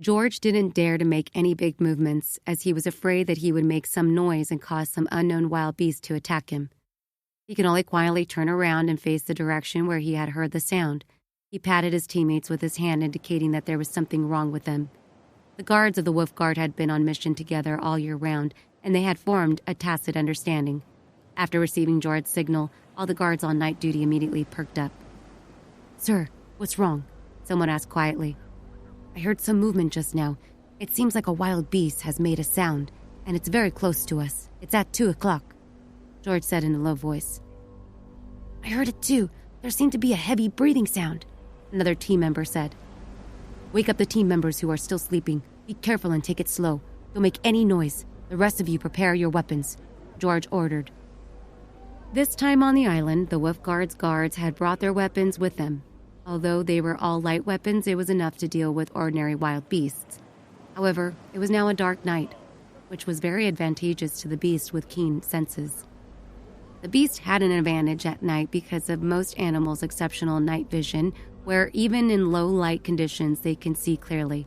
George didn't dare to make any big movements, as he was afraid that he would make some noise and cause some unknown wild beast to attack him. He could only quietly turn around and face the direction where he had heard the sound. He patted his teammates with his hand, indicating that there was something wrong with them. The guards of the Wolf Guard had been on mission together all year round, and they had formed a tacit understanding. After receiving George's signal, all the guards on night duty immediately perked up. "Sir, what's wrong?" someone asked quietly. "I heard some movement just now. It seems like a wild beast has made a sound, and it's very close to us. It's at 2 o'clock, George said in a low voice. "I heard it too. There seemed to be a heavy breathing sound," another team member said. "Wake up the team members who are still sleeping. Be careful and take it slow. Don't make any noise. The rest of you prepare your weapons," George ordered. This time on the island, the Wolf Guard's guards had brought their weapons with them. Although they were all light weapons, it was enough to deal with ordinary wild beasts. However, it was now a dark night, which was very advantageous to the beast with keen senses. The beast had an advantage at night because of most animals' exceptional night vision, where even in low light conditions they can see clearly.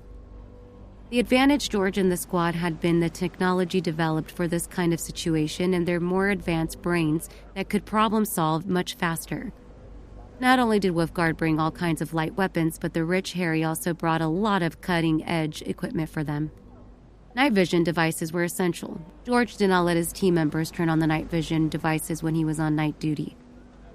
The advantage George and the squad had been the technology developed for this kind of situation and their more advanced brains that could problem solve much faster. Not only did Wolfguard bring all kinds of light weapons, but the rich Harry also brought a lot of cutting-edge equipment for them. Night vision devices were essential. George did not let his team members turn on the night vision devices when he was on night duty.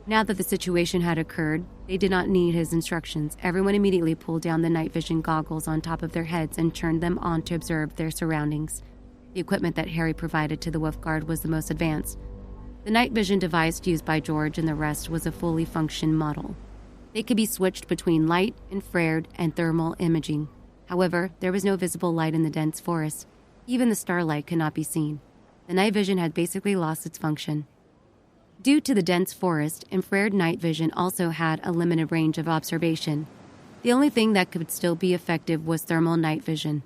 Now that the situation had occurred, they did not need his instructions. Everyone immediately pulled down the night vision goggles on top of their heads and turned them on to observe their surroundings. The equipment that Harry provided to the Wolfguard was the most advanced. The night vision device used by George and the rest was a fully functioning model. They could be switched between light, infrared, and thermal imaging. However, there was no visible light in the dense forest. Even the starlight could not be seen. The night vision had basically lost its function. Due to the dense forest, infrared night vision also had a limited range of observation. The only thing that could still be effective was thermal night vision.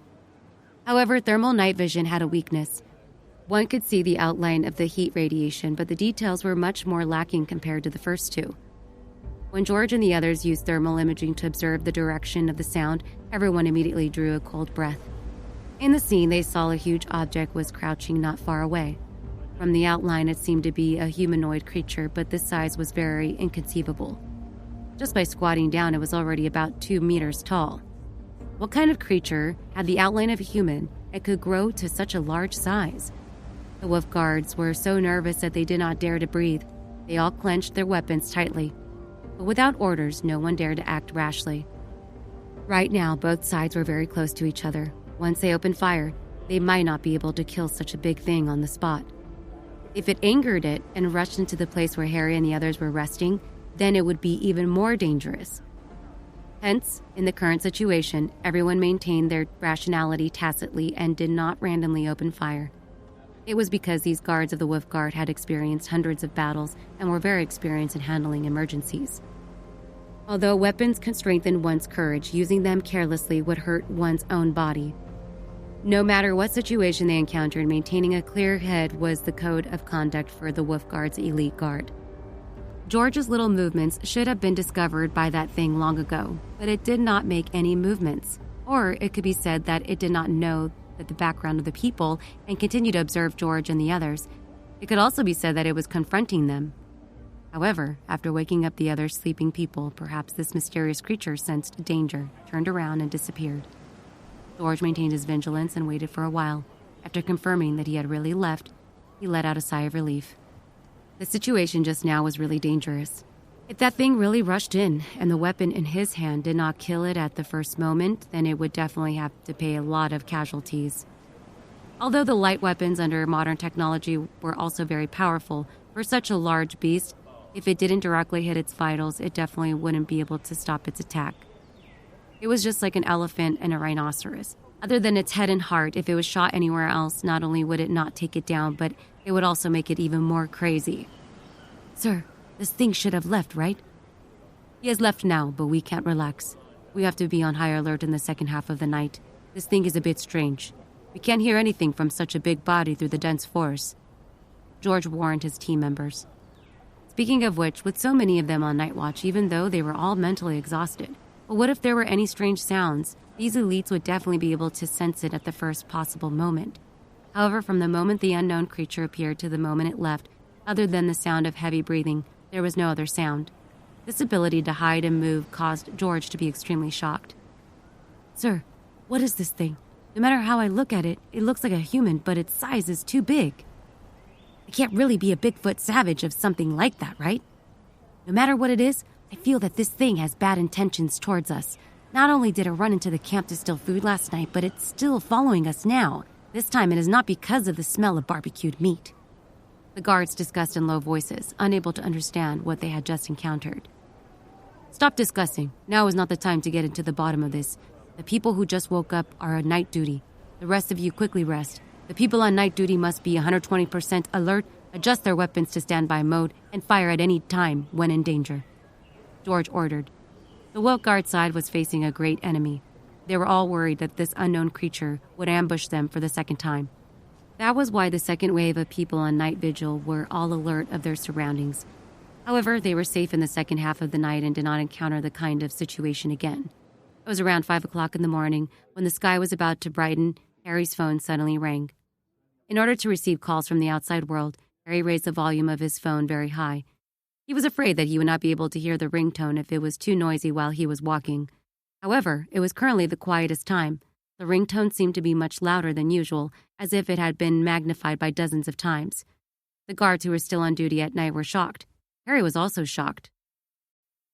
However, thermal night vision had a weakness. One could see the outline of the heat radiation, but the details were much more lacking compared to the first two. When George and the others used thermal imaging to observe the direction of the sound, everyone immediately drew a cold breath. In the scene, they saw a huge object was crouching not far away. From the outline, it seemed to be a humanoid creature, but this size was very inconceivable. Just by squatting down, it was already about 2 meters tall. What kind of creature had the outline of a human and could grow to such a large size? The Wolf Guards were so nervous that they did not dare to breathe. They all clenched their weapons tightly. But without orders, no one dared to act rashly. Right now, both sides were very close to each other. Once they opened fire, they might not be able to kill such a big thing on the spot. If it angered it and rushed into the place where Harry and the others were resting, then it would be even more dangerous. Hence, in the current situation, everyone maintained their rationality tacitly and did not randomly open fire. It was because these guards of the Wolf Guard had experienced hundreds of battles and were very experienced in handling emergencies. Although weapons can strengthen one's courage, using them carelessly would hurt one's own body. No matter what situation they encountered, maintaining a clear head was the code of conduct for the Wolf Guard's elite guard. George's little movements should have been discovered by that thing long ago, but it did not make any movements. Or it could be said that it did not know the background of the people and continued to observe George and the others. It could also be said that it was confronting them. However, after waking up the other sleeping people, perhaps this mysterious creature sensed danger, turned around, and disappeared. George maintained his vigilance and waited for a while. After confirming that he had really left, he let out a sigh of relief. The situation just now was really dangerous. If that thing really rushed in and the weapon in his hand did not kill it at the first moment, then it would definitely have to pay a lot of casualties. Although the light weapons under modern technology were also very powerful, for such a large beast, if it didn't directly hit its vitals, it definitely wouldn't be able to stop its attack. It was just like an elephant and a rhinoceros. Other than its head and heart, if it was shot anywhere else, not only would it not take it down, but it would also make it even more crazy. "Sir, this thing should have left, right?" "He has left now, but we can't relax. We have to be on high alert in the second half of the night. This thing is a bit strange. We can't hear anything from such a big body through the dense forest," George warned his team members. Speaking of which, with so many of them on night watch, even though they were all mentally exhausted, But what if there were any strange sounds? These elites would definitely be able to sense it at the first possible moment. However, from the moment the unknown creature appeared to the moment it left, other than the sound of heavy breathing, there was no other sound. This ability to hide and move caused George to be extremely shocked. "Sir, what is this thing? No matter how I look at it, it looks like a human, but its size is too big." "I can't really be a Bigfoot savage of something like that, right? No matter what it is, I feel that this thing has bad intentions towards us. Not only did it run into the camp to steal food last night, but it's still following us now. This time it is not because of the smell of barbecued meat." The guards discussed in low voices, unable to understand what they had just encountered. "Stop discussing. Now is not the time to get into the bottom of this. The people who just woke up are on night duty. The rest of you quickly rest. The people on night duty must be 120% alert, adjust their weapons to standby mode, and fire at any time when in danger," George ordered. The woke guard side was facing a great enemy. They were all worried that this unknown creature would ambush them for the second time. That was why the second wave of people on night vigil were all alert of their surroundings. However, they were safe in the second half of the night and did not encounter the kind of situation again. It was around 5 o'clock in the morning when the sky was about to brighten. Harry's phone suddenly rang. In order to receive calls from the outside world, Harry raised the volume of his phone very high. He was afraid that he would not be able to hear the ringtone if it was too noisy while he was walking. However, it was currently the quietest time. The ringtone seemed to be much louder than usual, as if it had been magnified by dozens of times. The guards who were still on duty at night were shocked. Harry was also shocked.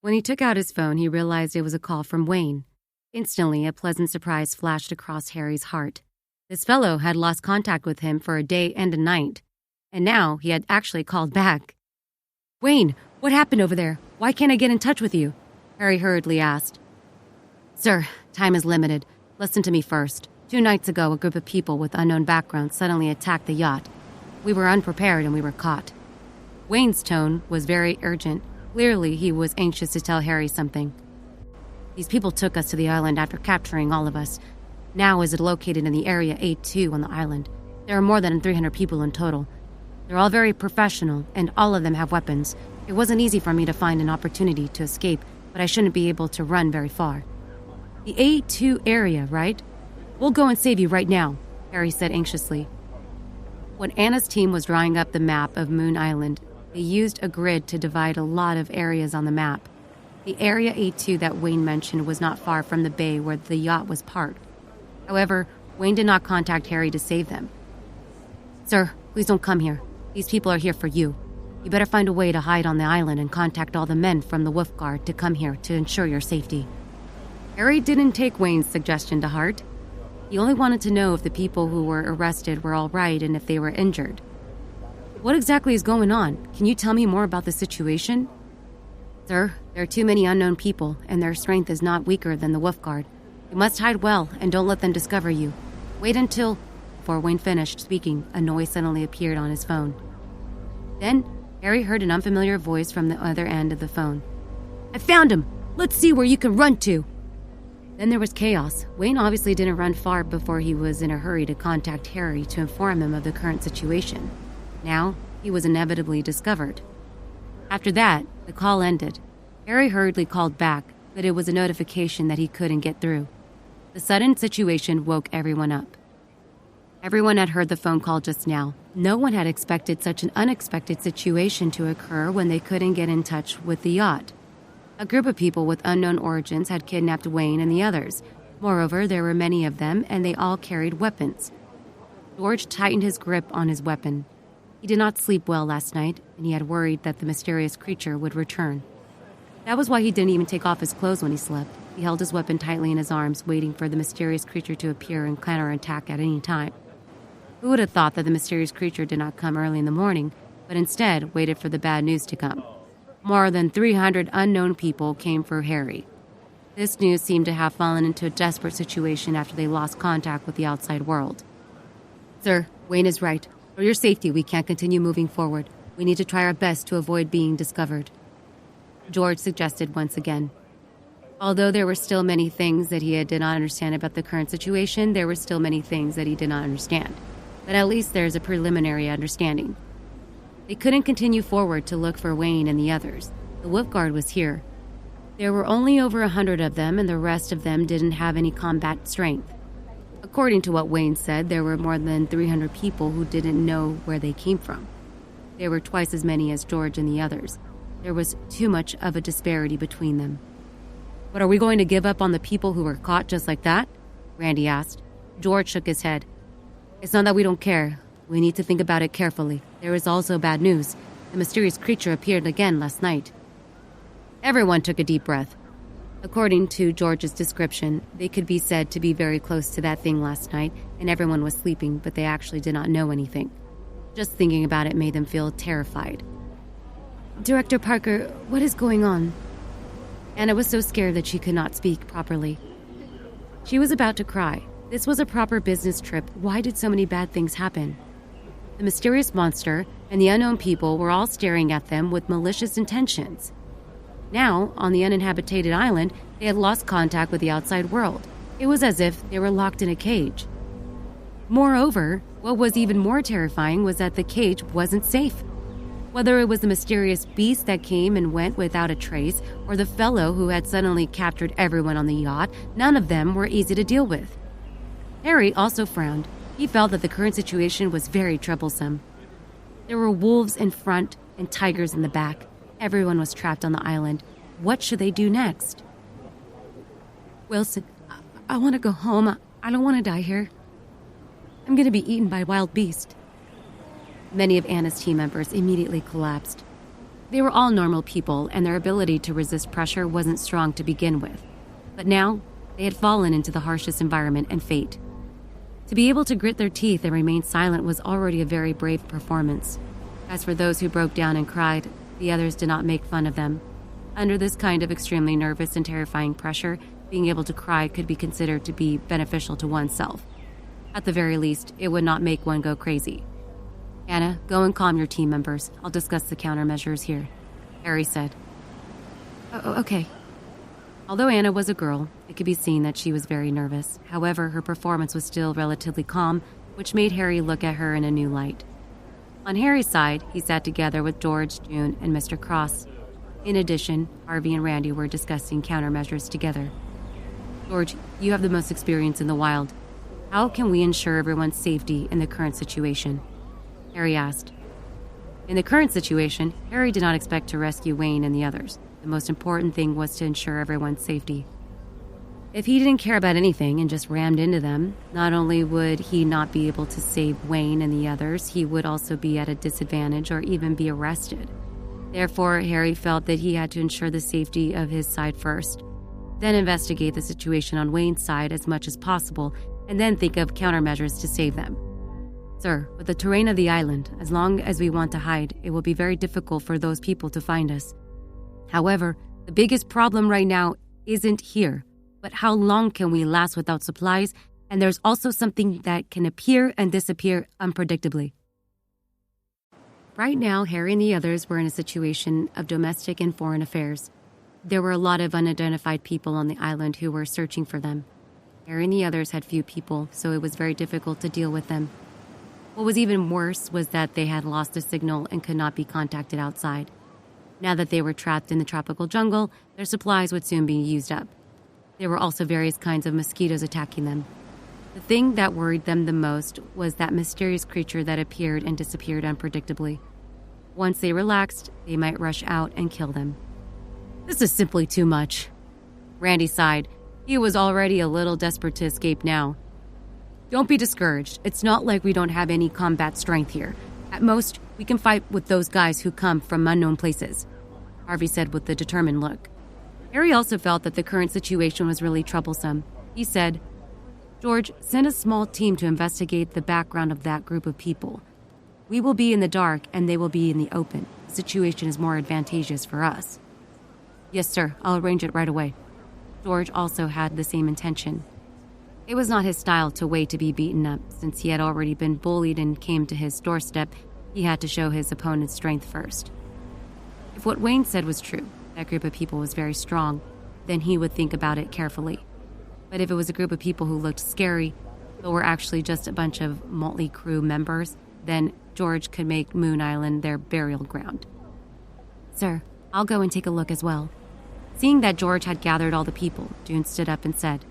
When he took out his phone, he realized it was a call from Wayne. Instantly, a pleasant surprise flashed across Harry's heart. This fellow had lost contact with him for a day and a night, and now he had actually called back. "Wayne, what happened over there? Why can't I get in touch with you?" Harry hurriedly asked. "Sir, time is limited. Listen to me first. 2 nights ago, a group of people with unknown backgrounds suddenly attacked the yacht. We were unprepared and we were caught." Wayne's tone was very urgent. Clearly, he was anxious to tell Harry something. "These people took us to the island after capturing all of us. Now is it located in the area A2 on the island. There are more than 300 people in total. They're all very professional, and all of them have weapons. It wasn't easy for me to find an opportunity to escape, but I shouldn't be able to run very far." "The A2 area, right? We'll go and save you right now," Harry said anxiously. When Anna's team was drawing up the map of Moon Island, they used a grid to divide a lot of areas on the map. The area A2 that Wayne mentioned was not far from the bay where the yacht was parked. However, Wayne did not contact Harry to save them. "Sir, please don't come here. These people are here for you. You better find a way to hide on the island and contact all the men from the Wolf Guard to come here to ensure your safety." Harry didn't take Wayne's suggestion to heart. He only wanted to know if the people who were arrested were all right and if they were injured. "What exactly is going on? Can you tell me more about the situation?" "Sir, there are too many unknown people, and their strength is not weaker than the Wolf Guard. You must hide well and don't let them discover you. Wait until..." Before Wayne finished speaking, a noise suddenly appeared on his phone. Then, Harry heard an unfamiliar voice from the other end of the phone. "I found him! Let's see where you can run to!" Then there was chaos. Wayne obviously didn't run far before he was in a hurry to contact Harry to inform him of the current situation. Now, he was inevitably discovered. After that, the call ended. Harry hurriedly called back, but it was a notification that he couldn't get through. The sudden situation woke everyone up. Everyone had heard the phone call just now. No one had expected such an unexpected situation to occur when they couldn't get in touch with the yacht. A group of people with unknown origins had kidnapped Wayne and the others. Moreover, there were many of them, and they all carried weapons. George tightened his grip on his weapon. He did not sleep well last night, and he had worried that the mysterious creature would return. That was why he didn't even take off his clothes when he slept. He held his weapon tightly in his arms, waiting for the mysterious creature to appear and counterattack at any time. Who would have thought that the mysterious creature did not come early in the morning, but instead waited for the bad news to come? More than 300 unknown people came for Harry. This news seemed to have fallen into a desperate situation after they lost contact with the outside world. "Sir, Wayne is right. For your safety, we can't continue moving forward. We need to try our best to avoid being discovered," George suggested once again. Although there were still many things that he did not understand about the current situation, there were still many things that he did not understand. But at least there's a preliminary understanding. They couldn't continue forward to look for Wayne and the others. The Wolf Guard was here. There were only over 100 of them, and the rest of them didn't have any combat strength. According to what Wayne said, there were more than 300 people who didn't know where they came from. There were twice as many as George and the others. There was too much of a disparity between them. "But are we going to give up on the people who were caught just like that?" Randy asked. George shook his head. "It's not that we don't care. We need to think about it carefully. There is also bad news. The mysterious creature appeared again last night." Everyone took a deep breath. According to George's description, they could be said to be very close to that thing last night, and everyone was sleeping, but they actually did not know anything. Just thinking about it made them feel terrified. "Director Parker, what is going on?" Anna was so scared that she could not speak properly. She was about to cry. This was a proper business trip. Why did so many bad things happen? The mysterious monster and the unknown people were all staring at them with malicious intentions. Now, on the uninhabited island, they had lost contact with the outside world. It was as if they were locked in a cage. Moreover, what was even more terrifying was that the cage wasn't safe. Whether it was the mysterious beast that came and went without a trace, or the fellow who had suddenly captured everyone on the yacht, none of them were easy to deal with. Harry also frowned. He felt that the current situation was very troublesome. There were wolves in front and tigers in the back. Everyone was trapped on the island. What should they do next? "Wilson, I want to go home. I don't want to die here. I'm going to be eaten by wild beast." Many of Anna's team members immediately collapsed. They were all normal people, and their ability to resist pressure wasn't strong to begin with. But now, they had fallen into the harshest environment and fate. To be able to grit their teeth and remain silent was already a very brave performance. As for those who broke down and cried, the others did not make fun of them. Under this kind of extremely nervous and terrifying pressure, being able to cry could be considered to be beneficial to oneself. At the very least, it would not make one go crazy. "Anna, go and calm your team members. I'll discuss the countermeasures here," Harry said. Okay." Although Anna was a girl, it could be seen that she was very nervous. However, her performance was still relatively calm, which made Harry look at her in a new light. On Harry's side, he sat together with George, June, and Mr. Cross. In addition, Harvey and Randy were discussing countermeasures together. "George, you have the most experience in the wild. How can we ensure everyone's safety in the current situation?" Harry asked. In the current situation, Harry did not expect to rescue Wayne and the others. The most important thing was to ensure everyone's safety. If he didn't care about anything and just rammed into them, not only would he not be able to save Wayne and the others, he would also be at a disadvantage or even be arrested. Therefore, Harry felt that he had to ensure the safety of his side first, then investigate the situation on Wayne's side as much as possible, and then think of countermeasures to save them. "Sir, with the terrain of the island, as long as we want to hide, it will be very difficult for those people to find us. However, the biggest problem right now isn't here, but how long can we last without supplies? And there's also something that can appear and disappear unpredictably." Right now, Harry and the others were in a situation of domestic and foreign affairs. There were a lot of unidentified people on the island who were searching for them. Harry and the others had few people, so it was very difficult to deal with them. What was even worse was that they had lost the signal and could not be contacted outside. Now that they were trapped in the tropical jungle, their supplies would soon be used up. There were also various kinds of mosquitoes attacking them. The thing that worried them the most was that mysterious creature that appeared and disappeared unpredictably. Once they relaxed, they might rush out and kill them. "This is simply too much." Randy sighed. He was already a little desperate to escape now. "Don't be discouraged. It's not like we don't have any combat strength here. At most, we can fight with those guys who come from unknown places," Harvey said with a determined look. Harry also felt that the current situation was really troublesome. He said, "George, send a small team to investigate the background of that group of people. We will be in the dark and they will be in the open. The situation is more advantageous for us." "Yes, sir. I'll arrange it right away." George also had the same intention. It was not his style to wait to be beaten up. Since he had already been bullied and came to his doorstep, he had to show his opponent's strength first. If what Wayne said was true, that group of people was very strong, then he would think about it carefully. But if it was a group of people who looked scary, but were actually just a bunch of motley crew members, then George could make Moon Island their burial ground. "Sir, I'll go and take a look as well." Seeing that George had gathered all the people, June stood up and said,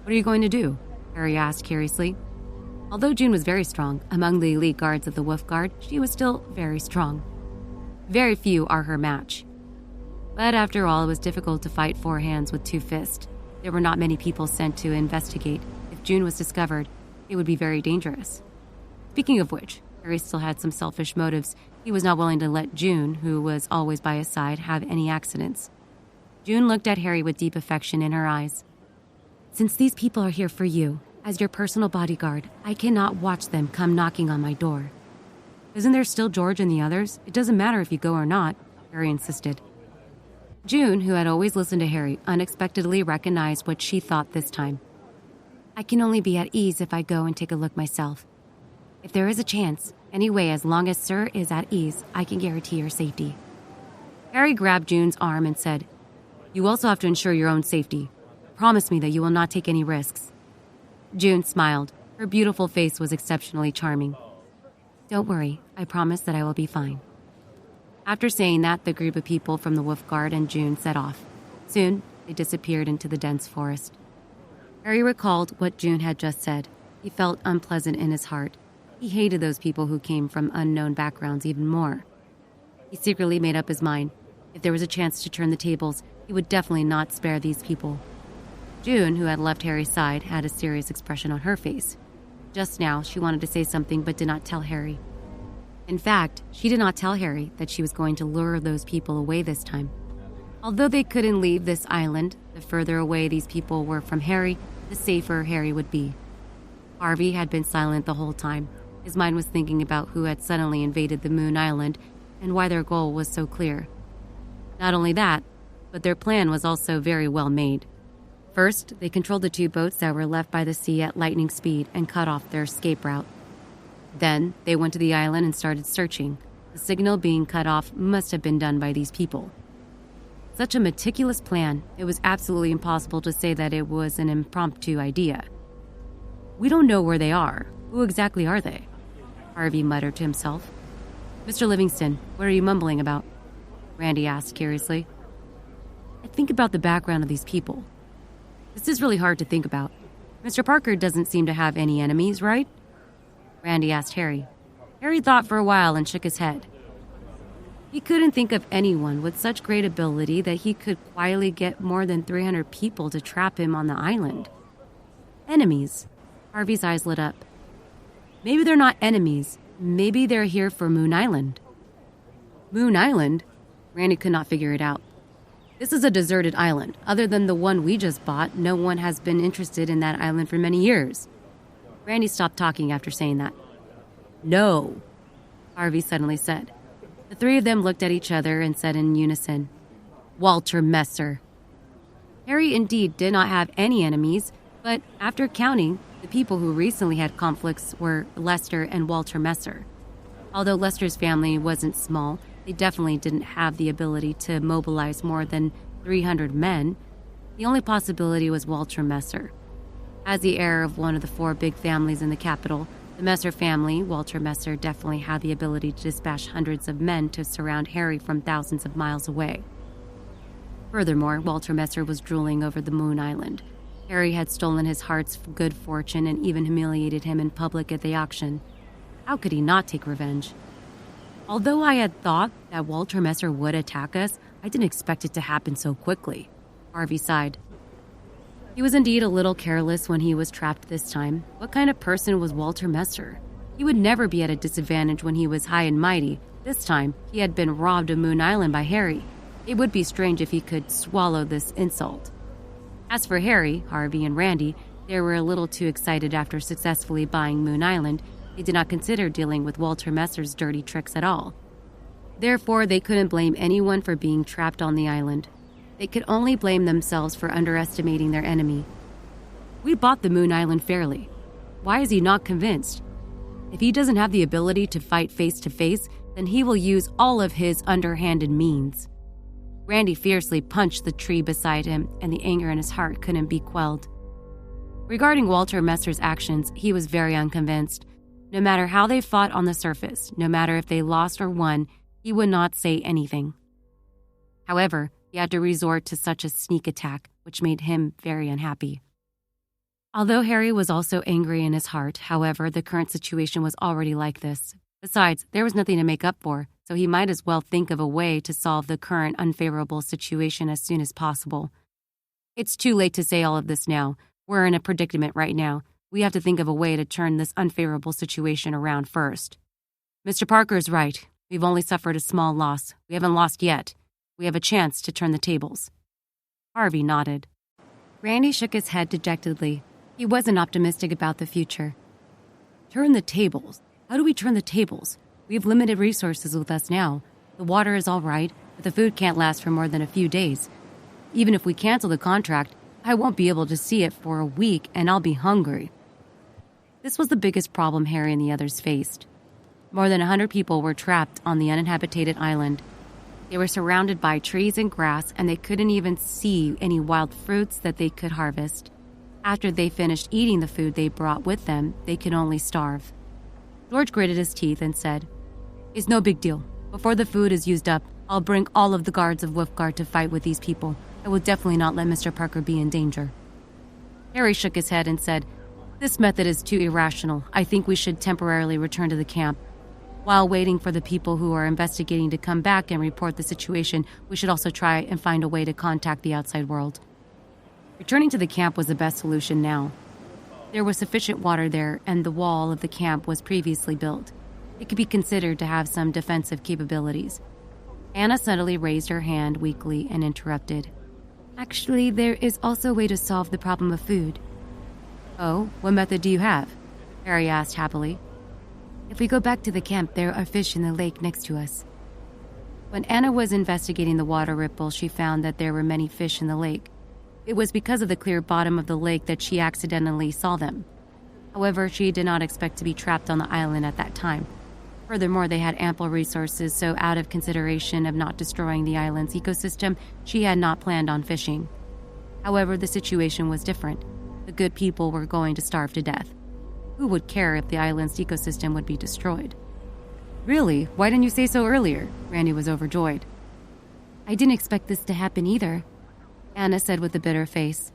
"What are you going to do?" Harry asked curiously. Although June was very strong, among the elite guards of the Wolf Guard, she was still very strong. Very few are her match. But after all, it was difficult to fight four hands with two fists. There were not many people sent to investigate. If June was discovered, it would be very dangerous. Speaking of which, Harry still had some selfish motives. He was not willing to let June, who was always by his side, have any accidents. June looked at Harry with deep affection in her eyes. "Since these people are here for you, as your personal bodyguard, I cannot watch them come knocking on my door." "Isn't there still George and the others? It doesn't matter if you go or not," Harry insisted. June, who had always listened to Harry, unexpectedly recognized what she thought this time. "I can only be at ease if I go and take a look myself. If there is a chance, anyway, as long as Sir is at ease, I can guarantee your safety." Harry grabbed June's arm and said, "You also have to ensure your own safety. Promise me that you will not take any risks." June smiled. Her beautiful face was exceptionally charming. "Don't worry, I promise that I will be fine." After saying that, the group of people from the Wolf Guard and June set off. Soon, they disappeared into the dense forest. Harry recalled what June had just said. He felt unpleasant in his heart. He hated those people who came from unknown backgrounds even more. He secretly made up his mind. If there was a chance to turn the tables, he would definitely not spare these people. June, who had left Harry's side, had a serious expression on her face. Just now, she wanted to say something but did not tell Harry. In fact, she did not tell Harry that she was going to lure those people away this time. Although they couldn't leave this island, the further away these people were from Harry, the safer Harry would be. Harvey had been silent the whole time. His mind was thinking about who had suddenly invaded the Moon Island and why their goal was so clear. Not only that, but their plan was also very well made. First, they controlled the two boats that were left by the sea at lightning speed and cut off their escape route. Then, they went to the island and started searching. The signal being cut off must have been done by these people. Such a meticulous plan, it was absolutely impossible to say that it was an impromptu idea. "We don't know where they are. Who exactly are they?" Harvey muttered to himself. "Mr. Livingston, what are you mumbling about?" Randy asked curiously. "I think about the background of these people. This is really hard to think about. Mr. Parker doesn't seem to have any enemies, right?" Randy asked Harry. Harry thought for a while and shook his head. He couldn't think of anyone with such great ability that he could quietly get more than 300 people to trap him on the island. Enemies. Harvey's eyes lit up. Maybe they're not enemies. Maybe they're here for Moon Island. Moon Island? Randy could not figure it out. This is a deserted island. Other than the one we just bought, no one has been interested in that island for many years. Randy stopped talking after saying that. "No," Harvey suddenly said. The three of them looked at each other and said in unison, "Walter Messer." Harry indeed did not have any enemies, but after counting, the people who recently had conflicts were Lester and Walter Messer. Although Lester's family wasn't small, they definitely didn't have the ability to mobilize more than 300 men. The only possibility was Walter Messer. As the heir of one of the four big families in the capital, the Messer family, Walter Messer definitely had the ability to dispatch hundreds of men to surround Harry from thousands of miles away. Furthermore, Walter Messer was drooling over the Moon Island. Harry had stolen his heart's good fortune and even humiliated him in public at the auction. How could he not take revenge? Although I had thought that Walter Messer would attack us, I didn't expect it to happen so quickly. Harvey sighed. He was indeed a little careless when he was trapped this time. What kind of person was Walter Messer? He would never be at a disadvantage when he was high and mighty. This time, he had been robbed of Moon Island by Harry. It would be strange if he could swallow this insult. As for Harry, Harvey, and Randy, they were a little too excited after successfully buying Moon Island. They did not consider dealing with Walter Messer's dirty tricks at all. Therefore, they couldn't blame anyone for being trapped on the island. They could only blame themselves for underestimating their enemy. We bought the Moon Island fairly. Why is he not convinced? If he doesn't have the ability to fight face to face, then he will use all of his underhanded means. Randy fiercely punched the tree beside him, and the anger in his heart couldn't be quelled. Regarding Walter Messer's actions, he was very unconvinced. No matter how they fought on the surface, no matter if they lost or won, he would not say anything. However, He had to resort to such a sneak attack, which made him very unhappy. Although Harry was also angry in his heart, however, the current situation was already like this. Besides, there was nothing to make up for, so he might as well think of a way to solve the current unfavorable situation as soon as possible. It's too late to say all of this now. We're in a predicament right now. We have to think of a way to turn this unfavorable situation around first. Mr. Parker's right. We've only suffered a small loss. We haven't lost yet. We have a chance to turn the tables. Harvey nodded. Randy shook his head dejectedly. He wasn't optimistic about the future. Turn the tables? How do we turn the tables? We have limited resources with us now. The water is all right, but the food can't last for more than a few days. Even if we cancel the contract, I won't be able to see it for a week and I'll be hungry. This was the biggest problem Harry and the others faced. More than 100 people were trapped on the uninhabited island. They were surrounded by trees and grass, and they couldn't even see any wild fruits that they could harvest. After they finished eating the food they brought with them, they could only starve. George gritted his teeth and said, "It's no big deal. Before the food is used up, I'll bring all of the guards of Wolfguard to fight with these people. I will definitely not let Mr. Parker be in danger." Harry shook his head and said, "This method is too irrational. I think we should temporarily return to the camp. While waiting for the people who are investigating to come back and report the situation, we should also try and find a way to contact the outside world." Returning to the camp was the best solution now. There was sufficient water there, and the wall of the camp was previously built. It could be considered to have some defensive capabilities. Anna suddenly raised her hand weakly and interrupted. "Actually, there is also a way to solve the problem of food." "Oh, what method do you have?" Harry asked happily. "If we go back to the camp, there are fish in the lake next to us." When Anna was investigating the water ripple, she found that there were many fish in the lake. It was because of the clear bottom of the lake that she accidentally saw them. However, she did not expect to be trapped on the island at that time. Furthermore, they had ample resources, so out of consideration of not destroying the island's ecosystem, she had not planned on fishing. However, the situation was different. The good people were going to starve to death. Who would care if the island's ecosystem would be destroyed? "Really? Why didn't you say so earlier?" Randy was overjoyed. "I didn't expect this to happen either," Anna said with a bitter face.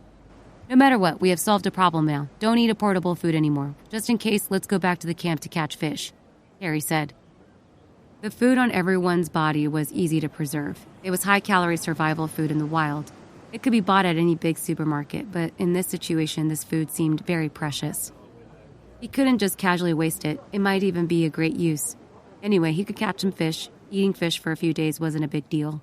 "No matter what, we have solved a problem now. Don't eat a portable food anymore. Just in case, let's go back to the camp to catch fish," Harry said. The food on everyone's body was easy to preserve. It was high-calorie survival food in the wild. It could be bought at any big supermarket, but in this situation, this food seemed very precious. He couldn't just casually waste it. It might even be a great use. Anyway, he could catch some fish. Eating fish for a few days wasn't a big deal.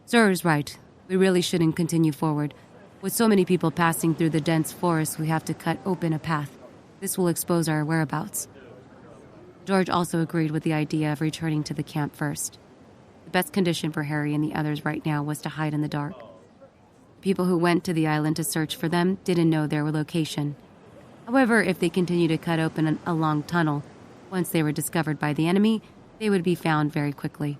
"Sir is right. We really shouldn't continue forward. With so many people passing through the dense forest, we have to cut open a path. This will expose our whereabouts." George also agreed with the idea of returning to the camp first. The best condition for Harry and the others right now was to hide in the dark. The people who went to the island to search for them didn't know their location. However, if they continued to cut open a long tunnel, once they were discovered by the enemy, they would be found very quickly.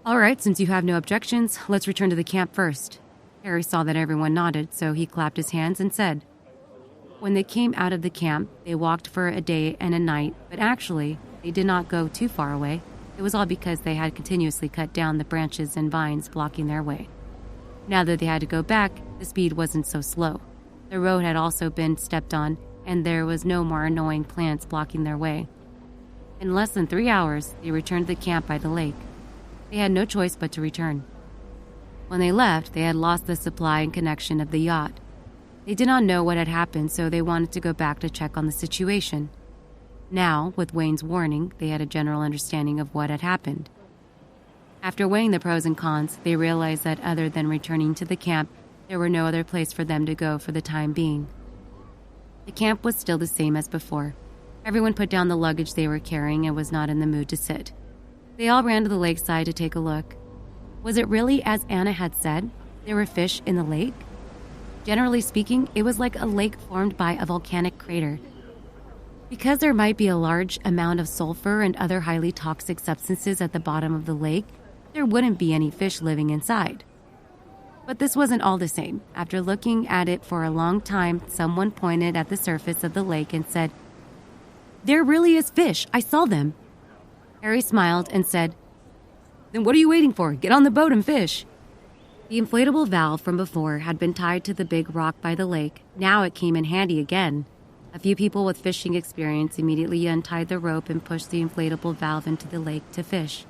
"All right, since you have no objections, let's return to the camp first." Harry saw that everyone nodded, so he clapped his hands and said. When they came out of the camp, they walked for a day and a night, but actually, they did not go too far away. It was all because they had continuously cut down the branches and vines blocking their way. Now that they had to go back, the speed wasn't so slow. The road had also been stepped on, and there was no more annoying plants blocking their way. In less than 3 hours, they returned to the camp by the lake. They had no choice but to return. When they left, they had lost the supply and connection of the yacht. They did not know what had happened, so they wanted to go back to check on the situation. Now, with Wayne's warning, they had a general understanding of what had happened. After weighing the pros and cons, they realized that other than returning to the camp, there were no other place for them to go for the time being. The camp was still the same as before. Everyone put down the luggage they were carrying and was not in the mood to sit. They all ran to the lakeside to take a look. Was it really as Anna had said? There were fish in the lake? Generally speaking, it was like a lake formed by a volcanic crater. Because there might be a large amount of sulfur and other highly toxic substances at the bottom of the lake, there wouldn't be any fish living inside. But this wasn't all the same. After looking at it for a long time, someone pointed at the surface of the lake and said, "There really is fish. I saw them." Harry smiled and said, "Then what are you waiting for? Get on the boat and fish." The inflatable valve from before had been tied to the big rock by the lake. Now it came in handy again. A few people with fishing experience immediately untied the rope and pushed the inflatable valve into the lake to fish.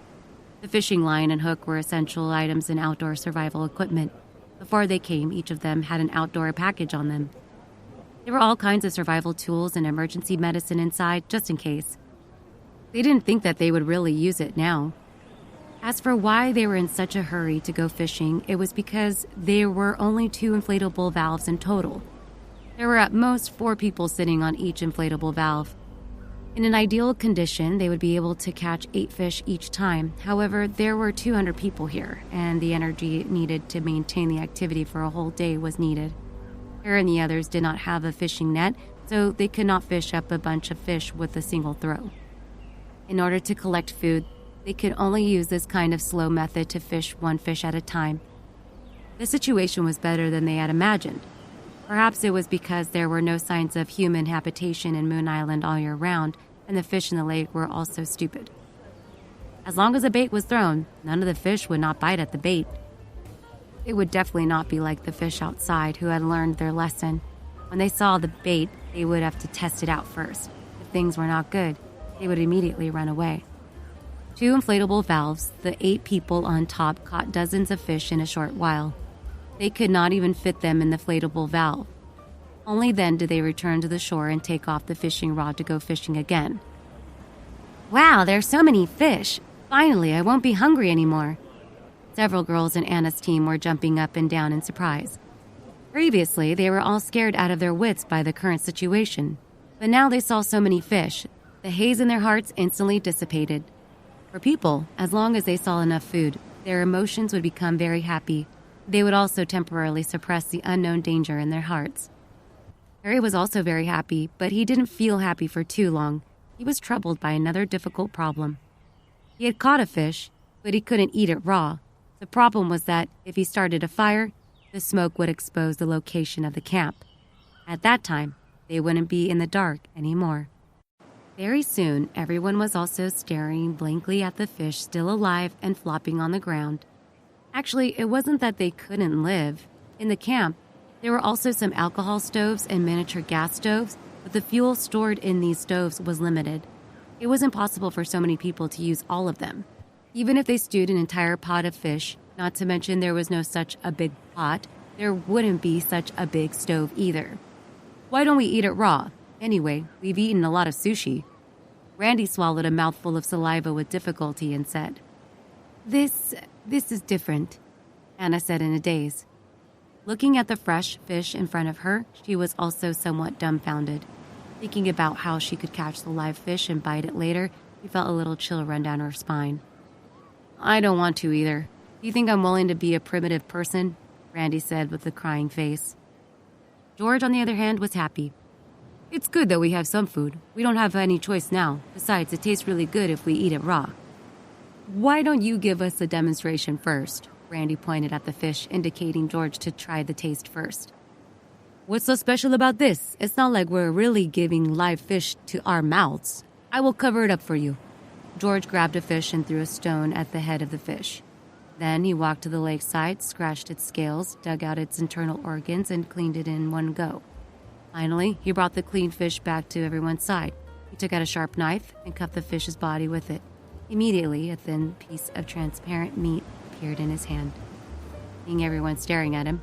The fishing line and hook were essential items in outdoor survival equipment. Before they came, each of them had an outdoor package on them. There were all kinds of survival tools and emergency medicine inside, just in case. They didn't think that they would really use it now. As for why they were in such a hurry to go fishing, it was because there were only 2 inflatable valves in total. There were at most 4 people sitting on each inflatable valve. In an ideal condition, they would be able to catch 8 fish each time. However, there were 200 people here, and the energy needed to maintain the activity for a whole day was needed. Her and the others did not have a fishing net, so they could not fish up a bunch of fish with a single throw. In order to collect food, they could only use this kind of slow method to fish 1 fish at a time. The situation was better than they had imagined. Perhaps it was because there were no signs of human habitation in Moon Island all year round, and the fish in the lake were also stupid. As long as the bait was thrown, none of the fish would not bite at the bait. It would definitely not be like the fish outside who had learned their lesson. When they saw the bait, they would have to test it out first. If things were not good, they would immediately run away. 2 inflatable valves, the 8 people on top caught dozens of fish in a short while. They could not even fit them in the inflatable valve. Only then did they return to the shore and take off the fishing rod to go fishing again. Wow, there's so many fish! Finally, I won't be hungry anymore. Several girls in Anna's team were jumping up and down in surprise. Previously, they were all scared out of their wits by the current situation, but now they saw so many fish. The haze in their hearts instantly dissipated. For people, as long as they saw enough food, their emotions would become very happy. They would also temporarily suppress the unknown danger in their hearts. Harry was also very happy, but he didn't feel happy for too long. He was troubled by another difficult problem. He had caught a fish, but he couldn't eat it raw. The problem was that if he started a fire, the smoke would expose the location of the camp. At that time, they wouldn't be in the dark anymore. Very soon, everyone was also staring blankly at the fish still alive and flopping on the ground. Actually, it wasn't that they couldn't live. In the camp, there were also some alcohol stoves and miniature gas stoves, but the fuel stored in these stoves was limited. It was impossible for so many people to use all of them. Even if they stewed an entire pot of fish, not to mention there was no such a big pot, there wouldn't be such a big stove either. Why don't we eat it raw? Anyway, we've eaten a lot of sushi. Randy swallowed a mouthful of saliva with difficulty and said, This is different, Anna said in a daze. Looking at the fresh fish in front of her, she was also somewhat dumbfounded. Thinking about how she could catch the live fish and bite it later, she felt a little chill run down her spine. I don't want to either. Do you think I'm willing to be a primitive person? Randy said with a crying face. George, on the other hand, was happy. It's good that we have some food. We don't have any choice now. Besides, it tastes really good if we eat it raw. Why don't you give us a demonstration first? Randy pointed at the fish, indicating George to try the taste first. What's so special about this? It's not like we're really giving live fish to our mouths. I will cover it up for you. George grabbed a fish and threw a stone at the head of the fish. Then he walked to the lakeside, scratched its scales, dug out its internal organs, and cleaned it in one go. Finally, he brought the cleaned fish back to everyone's side. He took out a sharp knife and cut the fish's body with it. Immediately, a thin piece of transparent meat appeared in his hand. Seeing everyone staring at him,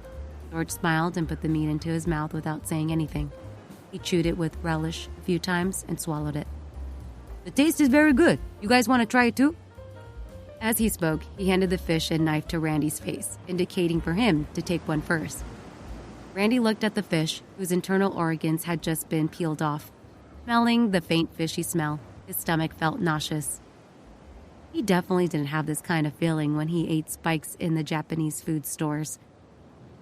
George smiled and put the meat into his mouth without saying anything. He chewed it with relish a few times and swallowed it. The taste is very good. You guys want to try it too? As he spoke, he handed the fish and knife to Randy's face, indicating for him to take one first. Randy looked at the fish, whose internal organs had just been peeled off. Smelling the faint fishy smell, his stomach felt nauseous. He definitely didn't have this kind of feeling when he ate spikes in the Japanese food stores.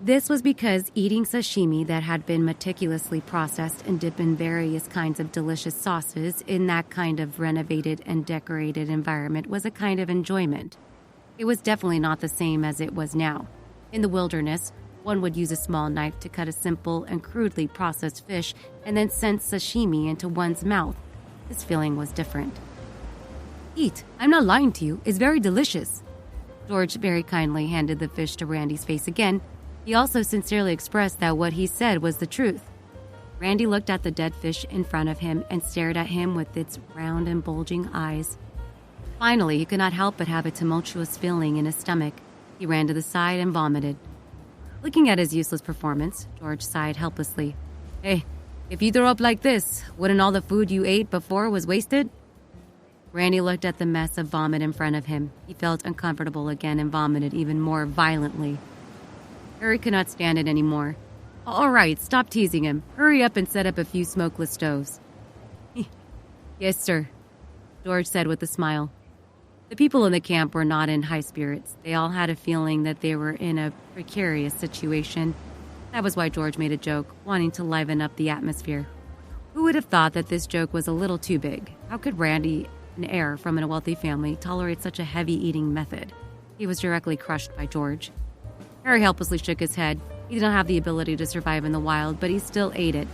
This was because eating sashimi that had been meticulously processed and dipped in various kinds of delicious sauces in that kind of renovated and decorated environment was a kind of enjoyment. It was definitely not the same as it was now. In the wilderness, one would use a small knife to cut a simple and crudely processed fish and then send sashimi into one's mouth. This feeling was different. Eat. I'm not lying to you. It's very delicious. George very kindly handed the fish to Randy's face again. He also sincerely expressed that what he said was the truth. Randy looked at the dead fish in front of him and stared at him with its round and bulging eyes. Finally, he could not help but have a tumultuous feeling in his stomach. He ran to the side and vomited. Looking at his useless performance, George sighed helplessly. Hey, if you throw up like this, wouldn't all the food you ate before was wasted? Randy looked at the mess of vomit in front of him. He felt uncomfortable again and vomited even more violently. Harry could not stand it anymore. All right, stop teasing him. Hurry up and set up a few smokeless stoves. Yes, sir, George said with a smile. The people in the camp were not in high spirits. They all had a feeling that they were in a precarious situation. That was why George made a joke, wanting to liven up the atmosphere. Who would have thought that this joke was a little too big? How could Randy, an heir from a wealthy family, tolerate such a heavy eating method? He was directly crushed by George. Harry helplessly shook his head. He did not have the ability to survive in the wild, but he still ate it.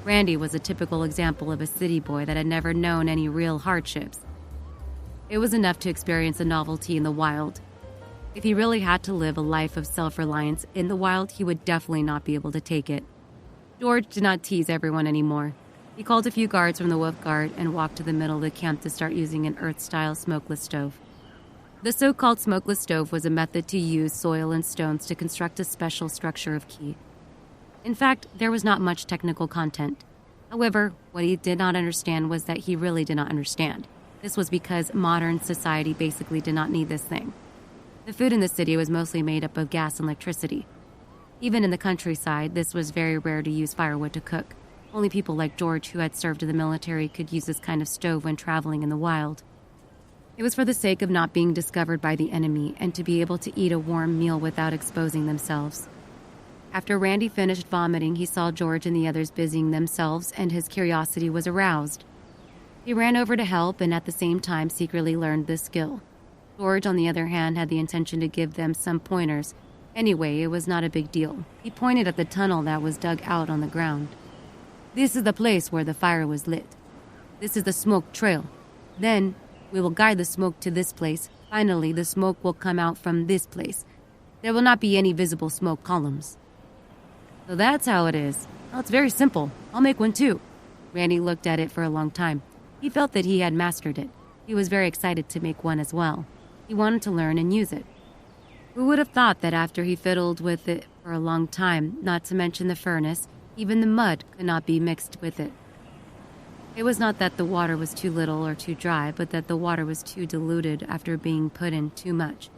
Randy was a typical example of a city boy that had never known any real hardships. It was enough to experience the novelty in the wild. If he really had to live a life of self-reliance in the wild, he would definitely not be able to take it. George did not tease everyone anymore. He called a few guards from the wolf guard and walked to the middle of the camp to start using an earth-style smokeless stove. The so-called smokeless stove was a method to use soil and stones to construct a special structure of key. In fact, there was not much technical content. However, what he did not understand was that he really did not understand. This was because modern society basically did not need this thing. The food in the city was mostly made up of gas and electricity. Even in the countryside, this was very rare to use firewood to cook. Only people like George, who had served in the military, could use this kind of stove when traveling in the wild. It was for the sake of not being discovered by the enemy and to be able to eat a warm meal without exposing themselves. After Randy finished vomiting, he saw George and the others busying themselves, and his curiosity was aroused. He ran over to help and at the same time secretly learned this skill. George, on the other hand, had the intention to give them some pointers. Anyway, it was not a big deal. He pointed at the tunnel that was dug out on the ground. This is the place where the fire was lit. This is the smoke trail. Then, we will guide the smoke to this place. Finally, the smoke will come out from this place. There will not be any visible smoke columns. So that's how it is. Oh, it's very simple. I'll make one too. Randy looked at it for a long time. He felt that he had mastered it. He was very excited to make one as well. He wanted to learn and use it. Who would have thought that after he fiddled with it for a long time, not to mention the furnace, even the mud could not be mixed with it. It was not that the water was too little or too dry, but that the water was too diluted after being put in too much.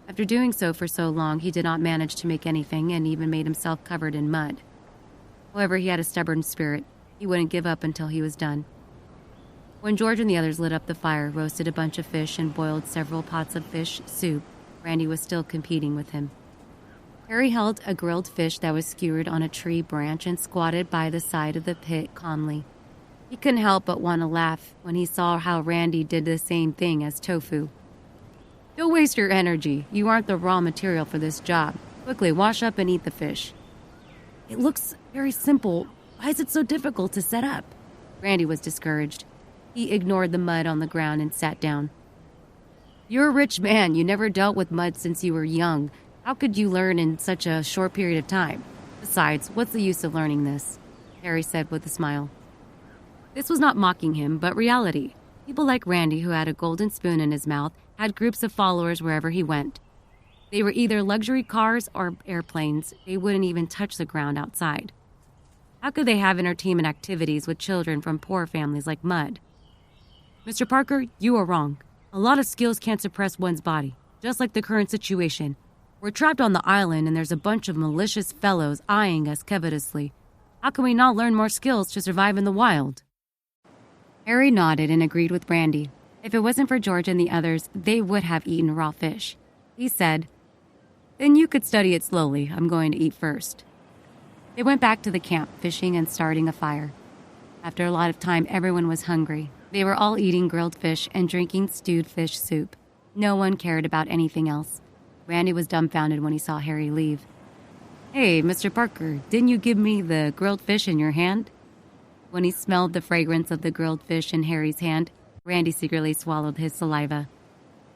After doing so for so long, he did not manage to make anything and even made himself covered in mud. However, he had a stubborn spirit. He wouldn't give up until he was done. When George and the others lit up the fire, roasted a bunch of fish, and boiled several pots of fish soup, Randy was still competing with him. Harry held a grilled fish that was skewered on a tree branch and squatted by the side of the pit calmly. He couldn't help but want to laugh when he saw how Randy did the same thing as tofu. Don't waste your energy. You aren't the raw material for this job. Quickly, wash up and eat the fish. It looks very simple. Why is it so difficult to set up? Randy was discouraged. He ignored the mud on the ground and sat down. You're a rich man. You never dealt with mud since you were young. How could you learn in such a short period of time? Besides, what's the use of learning this? Harry said with a smile. This was not mocking him, but reality. People like Randy, who had a golden spoon in his mouth, had groups of followers wherever he went. They were either luxury cars or airplanes. They wouldn't even touch the ground outside. How could they have entertainment activities with children from poor families like Mud? Mr. Parker, you are wrong. A lot of skills can't suppress one's body, just like the current situation. We're trapped on the island and there's a bunch of malicious fellows eyeing us covetously. How can we not learn more skills to survive in the wild? Harry nodded and agreed with Randy. If it wasn't for George and the others, they would have eaten raw fish. He said, Then you could study it slowly. I'm going to eat first. They went back to the camp, fishing and starting a fire. After a lot of time, everyone was hungry. They were all eating grilled fish and drinking stewed fish soup. No one cared about anything else. Randy was dumbfounded when he saw Harry leave. Hey, Mr. Parker, didn't you give me the grilled fish in your hand? When he smelled the fragrance of the grilled fish in Harry's hand, Randy secretly swallowed his saliva.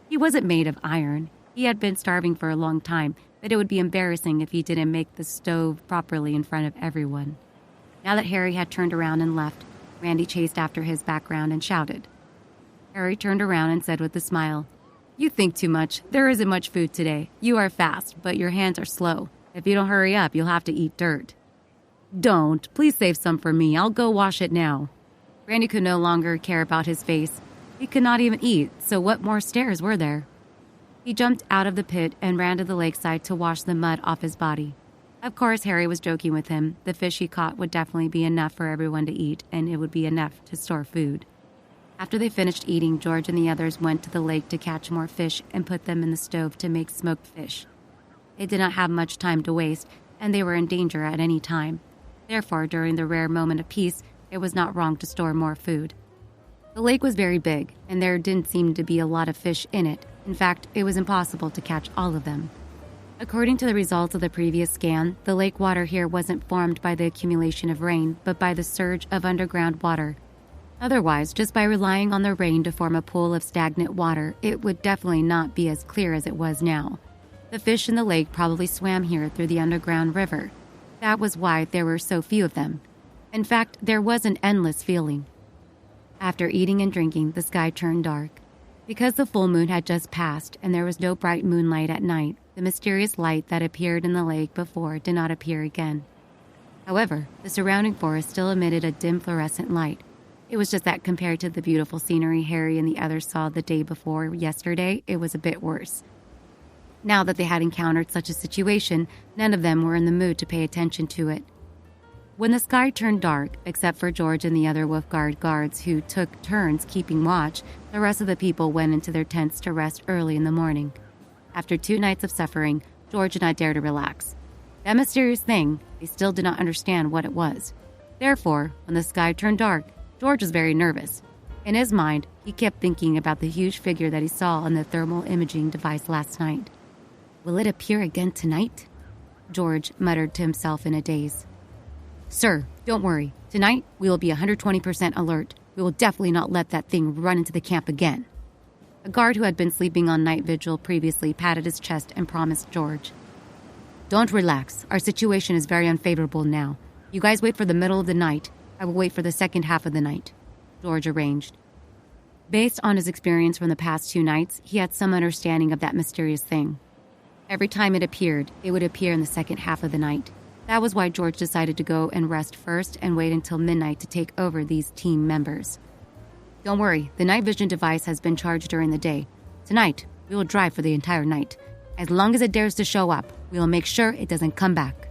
He wasn't made of iron. He had been starving for a long time, but it would be embarrassing if he didn't make the stove properly in front of everyone. Now that Harry had turned around and left, Randy chased after his background and shouted. Harry turned around and said with a smile, "You think too much. There isn't much food today. You are fast, but your hands are slow. If you don't hurry up, you'll have to eat dirt." "Don't. Please save some for me. I'll go wash it now." Randy could no longer care about his face. He could not even eat, so what more stairs were there? He jumped out of the pit and ran to the lakeside to wash the mud off his body. Of course, Harry was joking with him. The fish he caught would definitely be enough for everyone to eat, and it would be enough to store food. After they finished eating, George and the others went to the lake to catch more fish and put them in the stove to make smoked fish. They did not have much time to waste, and they were in danger at any time. Therefore, during the rare moment of peace, it was not wrong to store more food. The lake was very big, and there didn't seem to be a lot of fish in it. In fact, it was impossible to catch all of them. According to the results of the previous scan, the lake water here wasn't formed by the accumulation of rain, but by the surge of underground water. Otherwise, just by relying on the rain to form a pool of stagnant water, it would definitely not be as clear as it was now. The fish in the lake probably swam here through the underground river. That was why there were so few of them. In fact, there was an endless feeling. After eating and drinking, the sky turned dark. Because the full moon had just passed and there was no bright moonlight at night, the mysterious light that appeared in the lake before did not appear again. However, the surrounding forest still emitted a dim fluorescent light. It was just that compared to the beautiful scenery Harry and the others saw the day before yesterday, it was a bit worse. Now that they had encountered such a situation, none of them were in the mood to pay attention to it. When the sky turned dark, except for George and the other Wolf Guard guards who took turns keeping watch, the rest of the people went into their tents to rest early in the morning. After 2 nights of suffering, George did not dare to relax. That mysterious thing, they still did not understand what it was. Therefore, when the sky turned dark, George was very nervous. In his mind, he kept thinking about the huge figure that he saw on the thermal imaging device last night. "Will it appear again tonight?" George muttered to himself in a daze. "Sir, don't worry. Tonight, we will be 120% alert. We will definitely not let that thing run into the camp again." A guard who had been sleeping on night vigil previously patted his chest and promised George. "Don't relax. Our situation is very unfavorable now. You guys wait for the middle of the night. I will wait for the second half of the night," George arranged. Based on his experience from the past 2 nights, he had some understanding of that mysterious thing. Every time it appeared, it would appear in the second half of the night. That was why George decided to go and rest first and wait until midnight to take over these team members. "Don't worry, the night vision device has been charged during the day. Tonight, we will drive for the entire night. As long as it dares to show up, we will make sure it doesn't come back."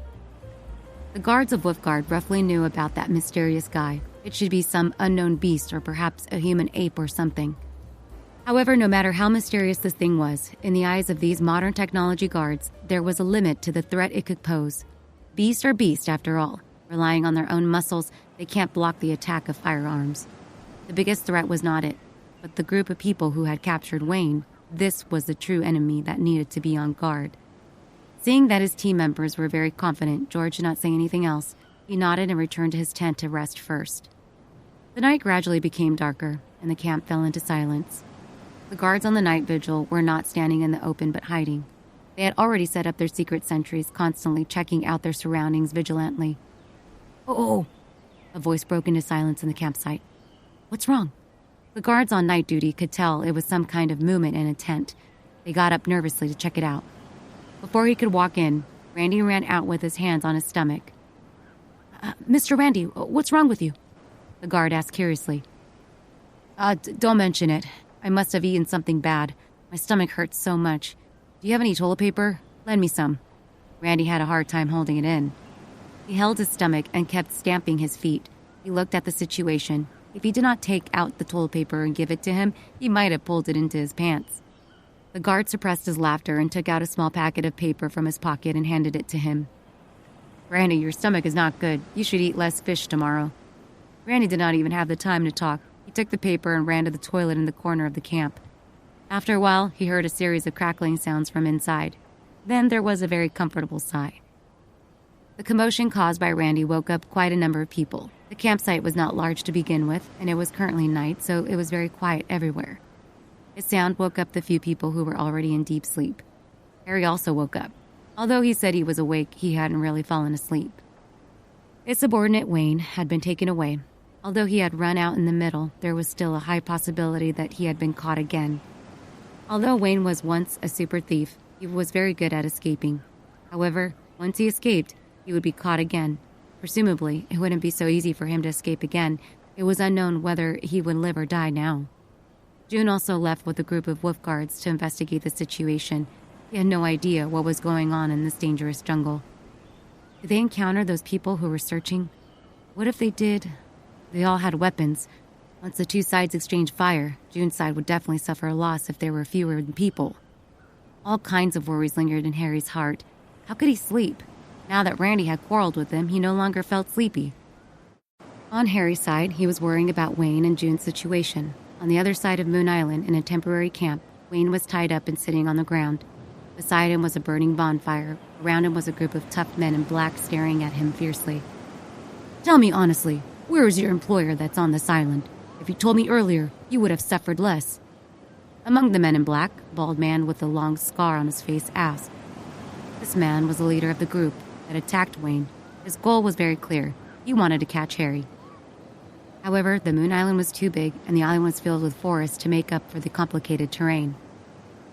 The guards of Wolfguard roughly knew about that mysterious guy. It should be some unknown beast or perhaps a human ape or something. However, no matter how mysterious this thing was, in the eyes of these modern technology guards, there was a limit to the threat it could pose. Beast are beast, after all. Relying on their own muscles, they can't block the attack of firearms. The biggest threat was not it, but the group of people who had captured Wayne. This was the true enemy that needed to be on guard. Seeing that his team members were very confident, George did not say anything else. He nodded and returned to his tent to rest first. The night gradually became darker, and the camp fell into silence. The guards on the night vigil were not standing in the open but hiding. They had already set up their secret sentries, constantly checking out their surroundings vigilantly. Oh! A voice broke into silence in the campsite. "What's wrong?" The guards on night duty could tell it was some kind of movement in a tent. They got up nervously to check it out. Before he could walk in, Randy ran out with his hands on his stomach. "Mr. Randy, what's wrong with you?" The guard asked curiously. Don't mention it. I must have eaten something bad. My stomach hurts so much. Do you have any toilet paper? Lend me some." Randy had a hard time holding it in. He held his stomach and kept stamping his feet. He looked at the situation. If he did not take out the toilet paper and give it to him, he might have pulled it into his pants. The guard suppressed his laughter and took out a small packet of paper from his pocket and handed it to him. "Randy, your stomach is not good. You should eat less fish tomorrow." Randy did not even have the time to talk. He took the paper and ran to the toilet in the corner of the camp. After a while, he heard a series of crackling sounds from inside. Then there was a very comfortable sigh. The commotion caused by Randy woke up quite a number of people. The campsite was not large to begin with, and it was currently night, so it was very quiet everywhere. His sound woke up the few people who were already in deep sleep. Harry also woke up. Although he said he was awake, he hadn't really fallen asleep. His subordinate Wayne had been taken away. Although he had run out in the middle, there was still a high possibility that he had been caught again. Although Wayne was once a super thief, he was very good at escaping. However, once he escaped, he would be caught again. Presumably, it wouldn't be so easy for him to escape again. It was unknown whether he would live or die now. June also left with a group of wolf guards to investigate the situation. He had no idea what was going on in this dangerous jungle. Did they encounter those people who were searching? What if they did? They all had weapons. Once the two sides exchanged fire, June's side would definitely suffer a loss if there were fewer people. All kinds of worries lingered in Harry's heart. How could he sleep? Now that Randy had quarreled with him, he no longer felt sleepy. On Harry's side, he was worrying about Wayne and June's situation. On the other side of Moon Island, in a temporary camp, Wayne was tied up and sitting on the ground. Beside him was a burning bonfire. Around him was a group of tough men in black staring at him fiercely. "Tell me honestly, where is your employer that's on this island? If you told me earlier, you would have suffered less." Among the men in black, a bald man with a long scar on his face asked. This man was the leader of the group that attacked Wayne. His goal was very clear. He wanted to catch Harry. However, the Moon Island was too big, and the island was filled with forests to make up for the complicated terrain.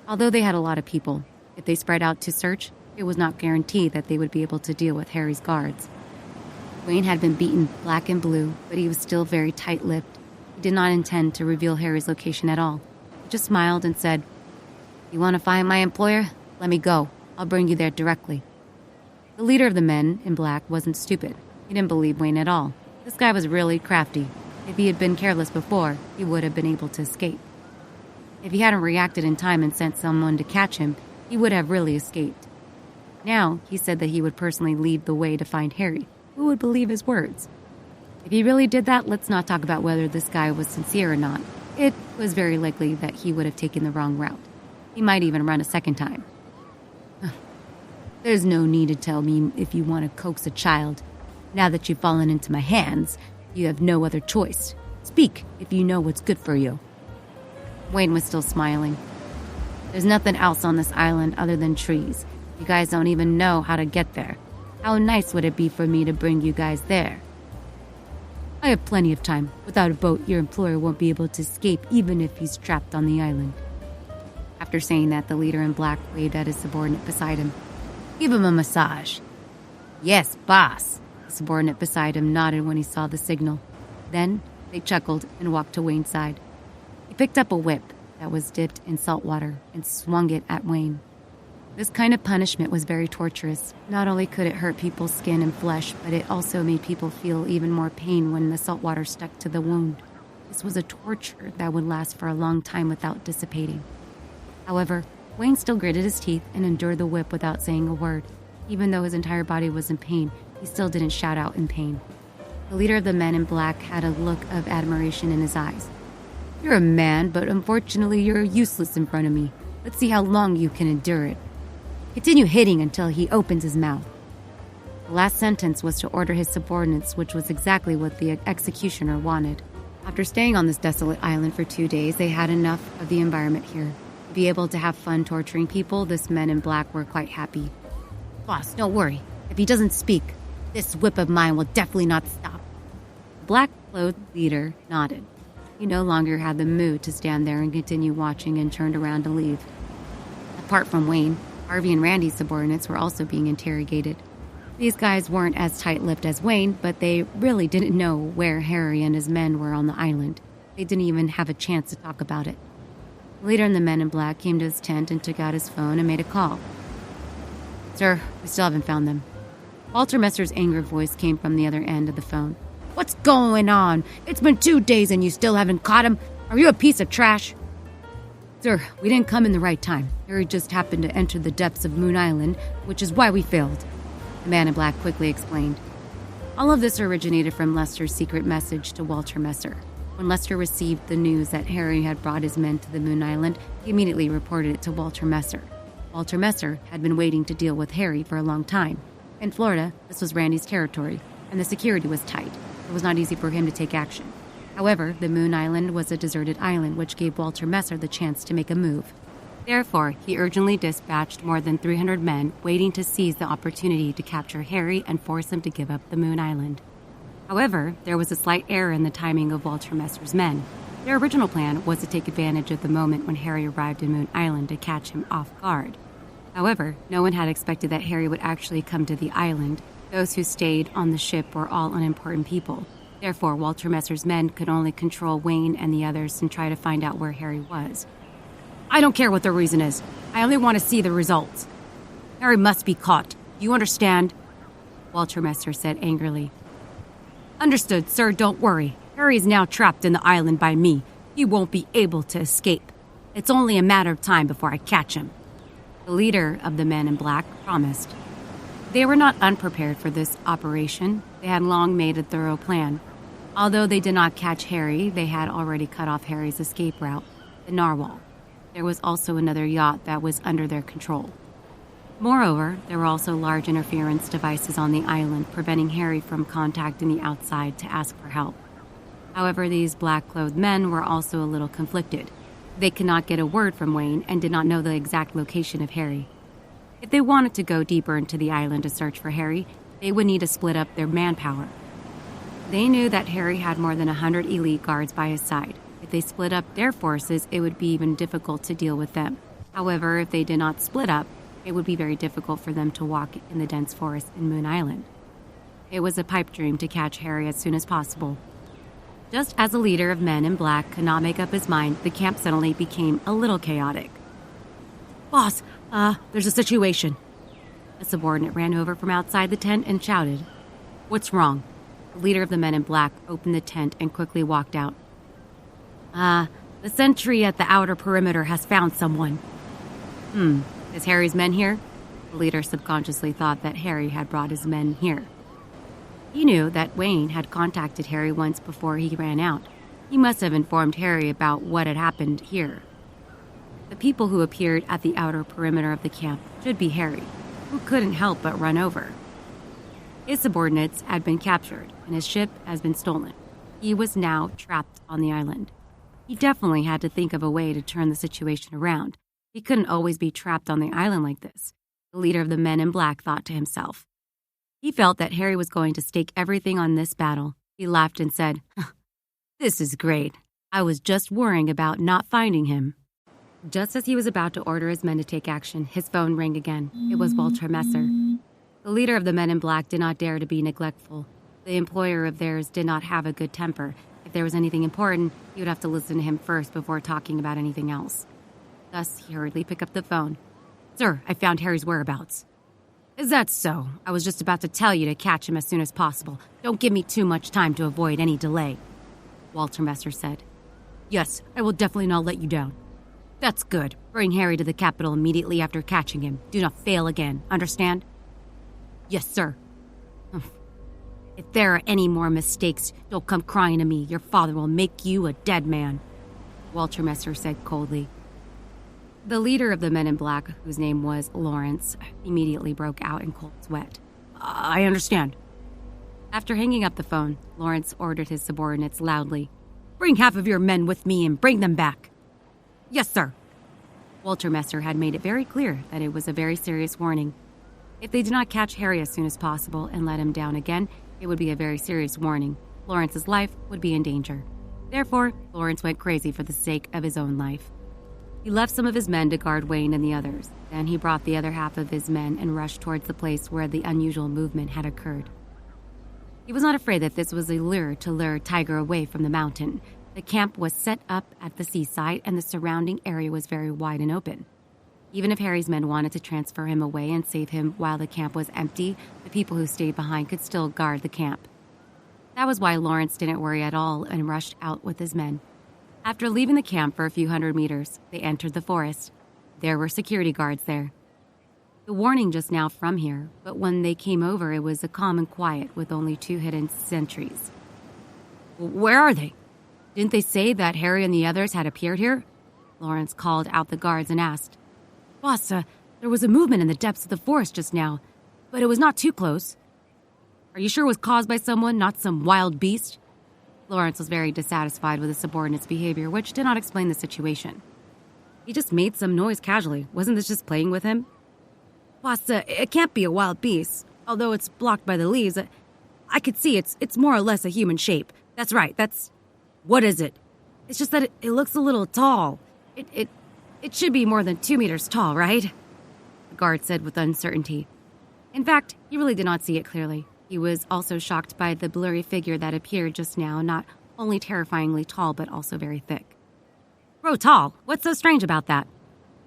Although they had a lot of people, if they spread out to search, it was not guaranteed that they would be able to deal with Harry's guards. Wayne had been beaten black and blue, but he was still very tight-lipped. He did not intend to reveal Harry's location at all. He just smiled and said, "You want to find my employer? Let me go. I'll bring you there directly." The leader of the men in black wasn't stupid. He didn't believe Wayne at all. This guy was really crafty. If he had been careless before, he would have been able to escape. If he hadn't reacted in time and sent someone to catch him, he would have really escaped. Now, he said that he would personally lead the way to find Harry. Who would believe his words? If he really did that, let's not talk about whether this guy was sincere or not. It was very likely that he would have taken the wrong route. He might even run a second time. "There's no need to tell me if you want to coax a child. Now that you've fallen into my hands, you have no other choice. Speak if you know what's good for you." Wayne was still smiling. "There's nothing else on this island other than trees. You guys don't even know how to get there. How nice would it be for me to bring you guys there?" "I have plenty of time. Without a boat, your employer won't be able to escape even if he's trapped on the island." After saying that, the leader in black waved at his subordinate beside him. "Give him a massage." "Yes, boss." The subordinate beside him nodded when he saw the signal. Then they chuckled and walked to Wayne's side. He picked up a whip that was dipped in salt water and swung it at Wayne. This kind of punishment was very torturous. Not only could it hurt people's skin and flesh, but it also made people feel even more pain when the salt water stuck to the wound. This was a torture that would last for a long time without dissipating. However, Wayne still gritted his teeth and endured the whip without saying a word. Even though his entire body was in pain, he still didn't shout out in pain. The leader of the men in black had a look of admiration in his eyes. "You're a man, but unfortunately you're useless in front of me. Let's see how long you can endure it. Continue hitting until he opens his mouth." The last sentence was to order his subordinates, which was exactly what the executioner wanted. After staying on this desolate island for 2 days, they had enough of the environment here. To be able to have fun torturing people, this men in black were quite happy. "Boss, don't worry. If he doesn't speak, this whip of mine will definitely not stop." The black-clothed leader nodded. He no longer had the mood to stand there and continue watching and turned around to leave. Apart from Wayne, Harvey and Randy's subordinates were also being interrogated. These guys weren't as tight-lipped as Wayne, but they really didn't know where Harry and his men were on the island. They didn't even have a chance to talk about it. The leader in the men in black came to his tent and took out his phone and made a call. "Sir, we still haven't found them." Walter Messer's angry voice came from the other end of the phone. "What's going on? It's been 2 days and you still haven't caught him? Are you a piece of trash?" "Sir, we didn't come in the right time. Harry just happened to enter the depths of Moon Island, which is why we failed," the man in black quickly explained. All of this originated from Lester's secret message to Walter Messer. When Lester received the news that Harry had brought his men to the Moon Island, he immediately reported it to Walter Messer. Walter Messer had been waiting to deal with Harry for a long time. In Florida, this was Randy's territory, and the security was tight. It was not easy for him to take action. However, the Moon Island was a deserted island, which gave Walter Messer the chance to make a move. Therefore, he urgently dispatched more than 300 men, waiting to seize the opportunity to capture Harry and force him to give up the Moon Island. However, there was a slight error in the timing of Walter Messer's men. Their original plan was to take advantage of the moment when Harry arrived in Moon Island to catch him off guard. However, no one had expected that Harry would actually come to the island. Those who stayed on the ship were all unimportant people. Therefore, Walter Messer's men could only control Wayne and the others and try to find out where Harry was. I don't care what the reason is. I only want to see the results. Harry must be caught. Do you understand? Walter Messer said angrily. Understood, sir. Don't worry. Harry is now trapped in the island by me. He won't be able to escape. It's only a matter of time before I catch him. The leader of the men in black promised. They were not unprepared for this operation. They had long made a thorough plan. Although they did not catch Harry, they had already cut off Harry's escape route, the narwhal. There was also another yacht that was under their control. Moreover, there were also large interference devices on the island, preventing Harry from contacting the outside to ask for help. However, these black-clothed men were also a little conflicted. They could not get a word from Wayne and did not know the exact location of Harry. If they wanted to go deeper into the island to search for Harry, they would need to split up their manpower. They knew that Harry had more than 100 elite guards by his side. If they split up their forces, it would be even difficult to deal with them. However, if they did not split up, it would be very difficult for them to walk in the dense forest in Moon Island. It was a pipe dream to catch Harry as soon as possible. Just as the leader of Men in Black could not make up his mind, the camp suddenly became a little chaotic. Boss, there's a situation. A subordinate ran over from outside the tent and shouted. What's wrong? The leader of the Men in Black opened the tent and quickly walked out. The sentry at the outer perimeter has found someone. Is Harry's men here? The leader subconsciously thought that Harry had brought his men here. He knew that Wayne had contacted Harry once before he ran out. He must have informed Harry about what had happened here. The people who appeared at the outer perimeter of the camp should be Harry, who couldn't help but run over. His subordinates had been captured, and his ship has been stolen. He was now trapped on the island. He definitely had to think of a way to turn the situation around. He couldn't always be trapped on the island like this, the leader of the Men in Black thought to himself. He felt that Harry was going to stake everything on this battle. He laughed and said, "This is great. I was just worrying about not finding him." Just as he was about to order his men to take action, his phone rang again. It was Walter Messer. The leader of the Men in Black did not dare to be neglectful. The employer of theirs did not have a good temper. If there was anything important, he would have to listen to him first before talking about anything else. Thus, he hurriedly picked up the phone. Sir, I found Harry's whereabouts. Is that so? I was just about to tell you to catch him as soon as possible. Don't give me too much time to avoid any delay. Walter Messer said. Yes, I will definitely not let you down. That's good. Bring Harry to the capital immediately after catching him. Do not fail again. Understand? Yes, sir. If there are any more mistakes, don't come crying to me. Your father will make you a dead man, Walter Messer said coldly. The leader of the Men in Black, whose name was Lawrence, immediately broke out in cold sweat. I understand. After hanging up the phone, Lawrence ordered his subordinates loudly. Bring half of your men with me and bring them back. Yes, sir. Walter Messer had made it very clear that it was a very serious warning. If they did not catch Harry as soon as possible and let him down again, it would be a very serious warning. Lawrence's life would be in danger. Therefore, Lawrence went crazy for the sake of his own life. He left some of his men to guard Wayne and the others. Then he brought the other half of his men and rushed towards the place where the unusual movement had occurred. He was not afraid that this was a lure to lure Tiger away from the mountain. The camp was set up at the seaside and the surrounding area was very wide and open. Even if Harry's men wanted to transfer him away and save him while the camp was empty, the people who stayed behind could still guard the camp. That was why Lawrence didn't worry at all and rushed out with his men. After leaving the camp for a few hundred meters, they entered the forest. There were security guards there. The warning just now from here, but when they came over, it was a calm and quiet with only 2 hidden sentries. Where are they? Didn't they say that Harry and the others had appeared here? Lawrence called out the guards and asked. Boss, there was a movement in the depths of the forest just now, but it was not too close. Are you sure it was caused by someone, not some wild beast? Lawrence was very dissatisfied with his subordinate's behavior, which did not explain the situation. He just made some noise casually. Wasn't this just playing with him? Boss, it can't be a wild beast. Although it's blocked by the leaves, I could see it's more or less a human shape. That's right, What is it? It's just that it looks a little tall. It should be more than 2 meters tall, right? The guard said with uncertainty. In fact, he really did not see it clearly. He was also shocked by the blurry figure that appeared just now, not only terrifyingly tall, but also very thick. Bro, tall? What's so strange about that?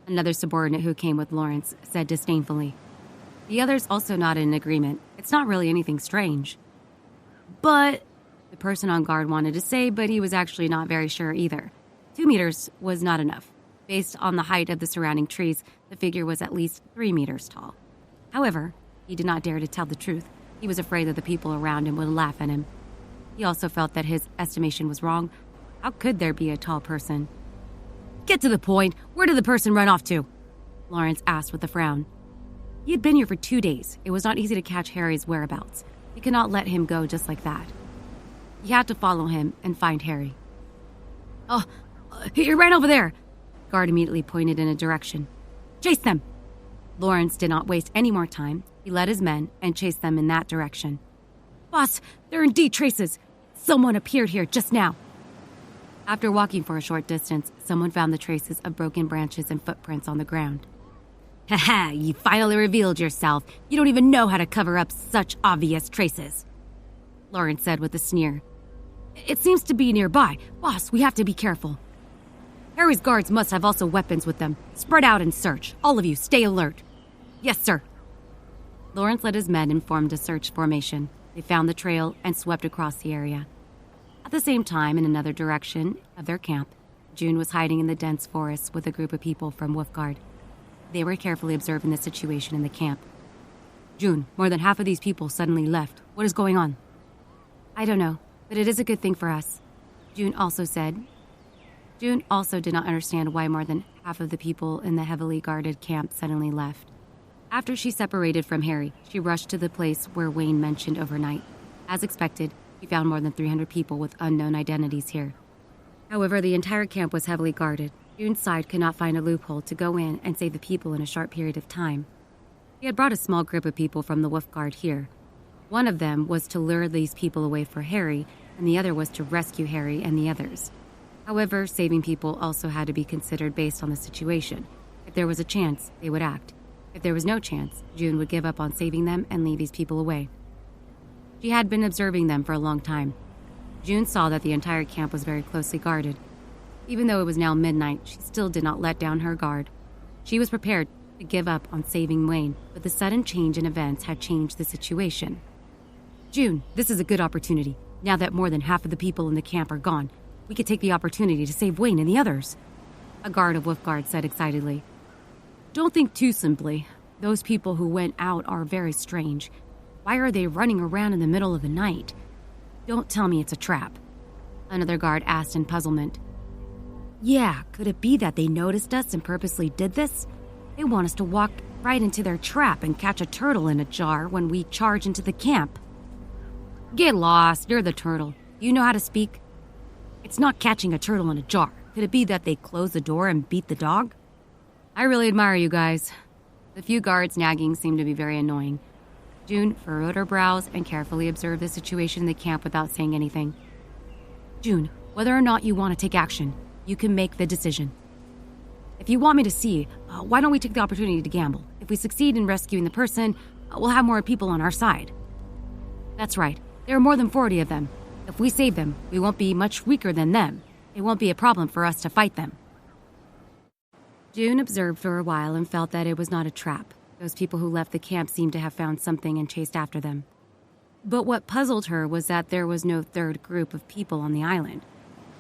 Another subordinate who came with Lawrence said disdainfully. The others also nodded in agreement. It's not really anything strange. But, the person on guard wanted to say, but he was actually not very sure either. 2 meters was not enough. Based on the height of the surrounding trees, the figure was at least 3 meters tall. However, he did not dare to tell the truth. He was afraid that the people around him would laugh at him. He also felt that his estimation was wrong. How could there be a tall person? Get to the point. Where did the person run off to? Lawrence asked with a frown. He had been here for 2 days. It was not easy to catch Harry's whereabouts. He could not let him go just like that. He had to follow him and find Harry. He ran over there. Guard immediately pointed in a direction. Chase them. Lawrence did not waste any more time. He led his men and chased them in that direction. Boss, there are indeed traces. Someone appeared here just now. After walking for a short distance, someone found the traces of broken branches and footprints on the ground. Haha, you finally revealed yourself. You don't even know how to cover up such obvious traces, Lawrence said with a sneer. It seems to be nearby. Boss, we have to be careful. Harry's guards must have also weapons with them. Spread out and search. All of you, stay alert. Yes, sir. Lawrence led his men and formed a search formation. They found the trail and swept across the area. At the same time, in another direction of their camp, June was hiding in the dense forest with a group of people from Wolfguard. They were carefully observing the situation in the camp. June, more than half of these people suddenly left. What is going on? I don't know, but it is a good thing for us, June also said. June also did not understand why more than half of the people in the heavily guarded camp suddenly left. After she separated from Harry, she rushed to the place where Wayne mentioned overnight. As expected, he found more than 300 people with unknown identities here. However, the entire camp was heavily guarded. June's side could not find a loophole to go in and save the people in a short period of time. He had brought a small group of people from the Wolf Guard here. One of them was to lure these people away for Harry, and the other was to rescue Harry and the others. However, saving people also had to be considered based on the situation. If there was a chance, they would act. If there was no chance, June would give up on saving them and leave these people away. She had been observing them for a long time. June saw that the entire camp was very closely guarded. Even though it was now midnight, she still did not let down her guard. She was prepared to give up on saving Wayne, but the sudden change in events had changed the situation. June, this is a good opportunity. Now that more than half of the people in the camp are gone, we could take the opportunity to save Wayne and the others, a guard of Wolfguard said excitedly. Don't think too simply. Those people who went out are very strange. Why are they running around in the middle of the night? Don't tell me it's a trap, another guard asked in puzzlement. Yeah, could it be that they noticed us and purposely did this? They want us to walk right into their trap and catch a turtle in a jar when we charge into the camp. Get lost, you're the turtle. You know how to speak? It's not catching a turtle in a jar. Could it be that they closed the door and beat the dog? I really admire you guys. The few guards nagging seemed to be very annoying. June furrowed her brows and carefully observed the situation in the camp without saying anything. June, whether or not you want to take action, you can make the decision. If you want me to see, why don't we take the opportunity to gamble? If we succeed in rescuing the person, we'll have more people on our side. That's right. There are more than 40 of them. If we save them, we won't be much weaker than them. It won't be a problem for us to fight them. June observed for a while and felt that it was not a trap. Those people who left the camp seemed to have found something and chased after them. But what puzzled her was that there was no third group of people on the island.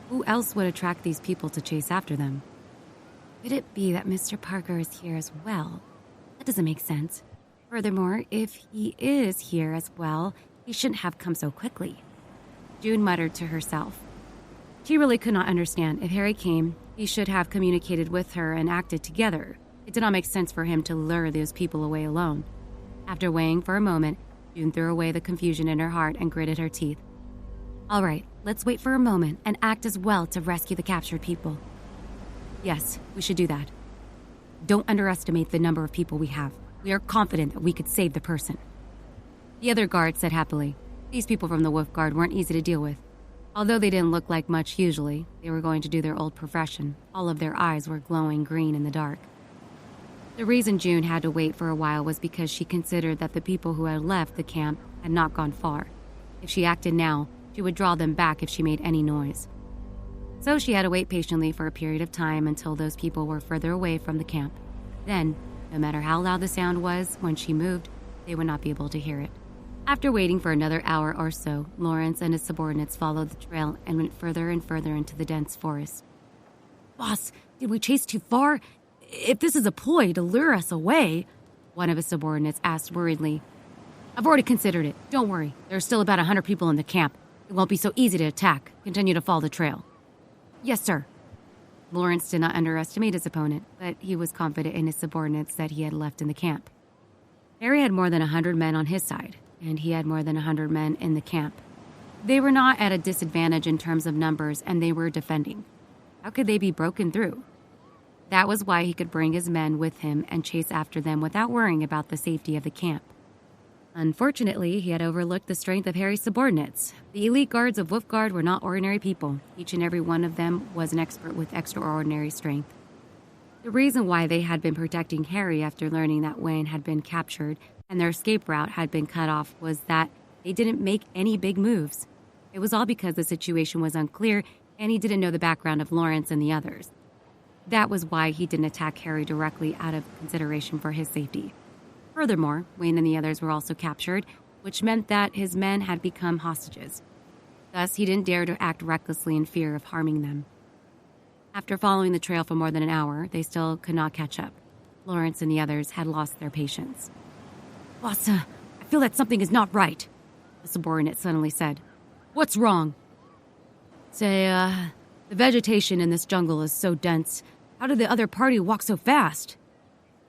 Who else would attract these people to chase after them? Could it be that Mr. Parker is here as well? That doesn't make sense. Furthermore, if he is here as well, he shouldn't have come so quickly. June muttered to herself. She really could not understand. If Harry came, he should have communicated with her and acted together. It did not make sense for him to lure those people away alone. After weighing for a moment, June threw away the confusion in her heart and gritted her teeth. All right, let's wait for a moment and act as well to rescue the captured people. Yes, we should do that. Don't underestimate the number of people we have. We are confident that we could save the person. The other guards said happily. These people from the Wolf Guard weren't easy to deal with. Although they didn't look like much usually, they were going to do their old profession. All of their eyes were glowing green in the dark. The reason June had to wait for a while was because she considered that the people who had left the camp had not gone far. If she acted now, she would draw them back if she made any noise. So she had to wait patiently for a period of time until those people were further away from the camp. Then, no matter how loud the sound was, when she moved, they would not be able to hear it. After waiting for another hour or so, Lawrence and his subordinates followed the trail and went further and further into the dense forest. Boss, did we chase too far? If this is a ploy to lure us away, one of his subordinates asked worriedly. I've already considered it. Don't worry. There are still about 100 people in the camp. It won't be so easy to attack. Continue to follow the trail. Yes, sir. Lawrence did not underestimate his opponent, but he was confident in his subordinates that he had left in the camp. Harry had more than 100 men on his side, and he had more than 100 men in the camp. They were not at a disadvantage in terms of numbers, and they were defending. How could they be broken through? That was why he could bring his men with him and chase after them without worrying about the safety of the camp. Unfortunately, he had overlooked the strength of Harry's subordinates. The elite guards of Wolf Guard were not ordinary people. Each and every one of them was an expert with extraordinary strength. The reason why they had been protecting Harry after learning that Wayne had been captured and their escape route had been cut off was that they didn't make any big moves. It was all because the situation was unclear and he didn't know the background of Lawrence and the others. That was why he didn't attack Harry directly out of consideration for his safety. Furthermore, Wayne and the others were also captured, which meant that his men had become hostages. Thus, he didn't dare to act recklessly in fear of harming them. After following the trail for more than an hour, they still could not catch up. Lawrence and the others had lost their patience. Boss, I feel that something is not right, the subordinate suddenly said. What's wrong? The vegetation in this jungle is so dense. How did the other party walk so fast?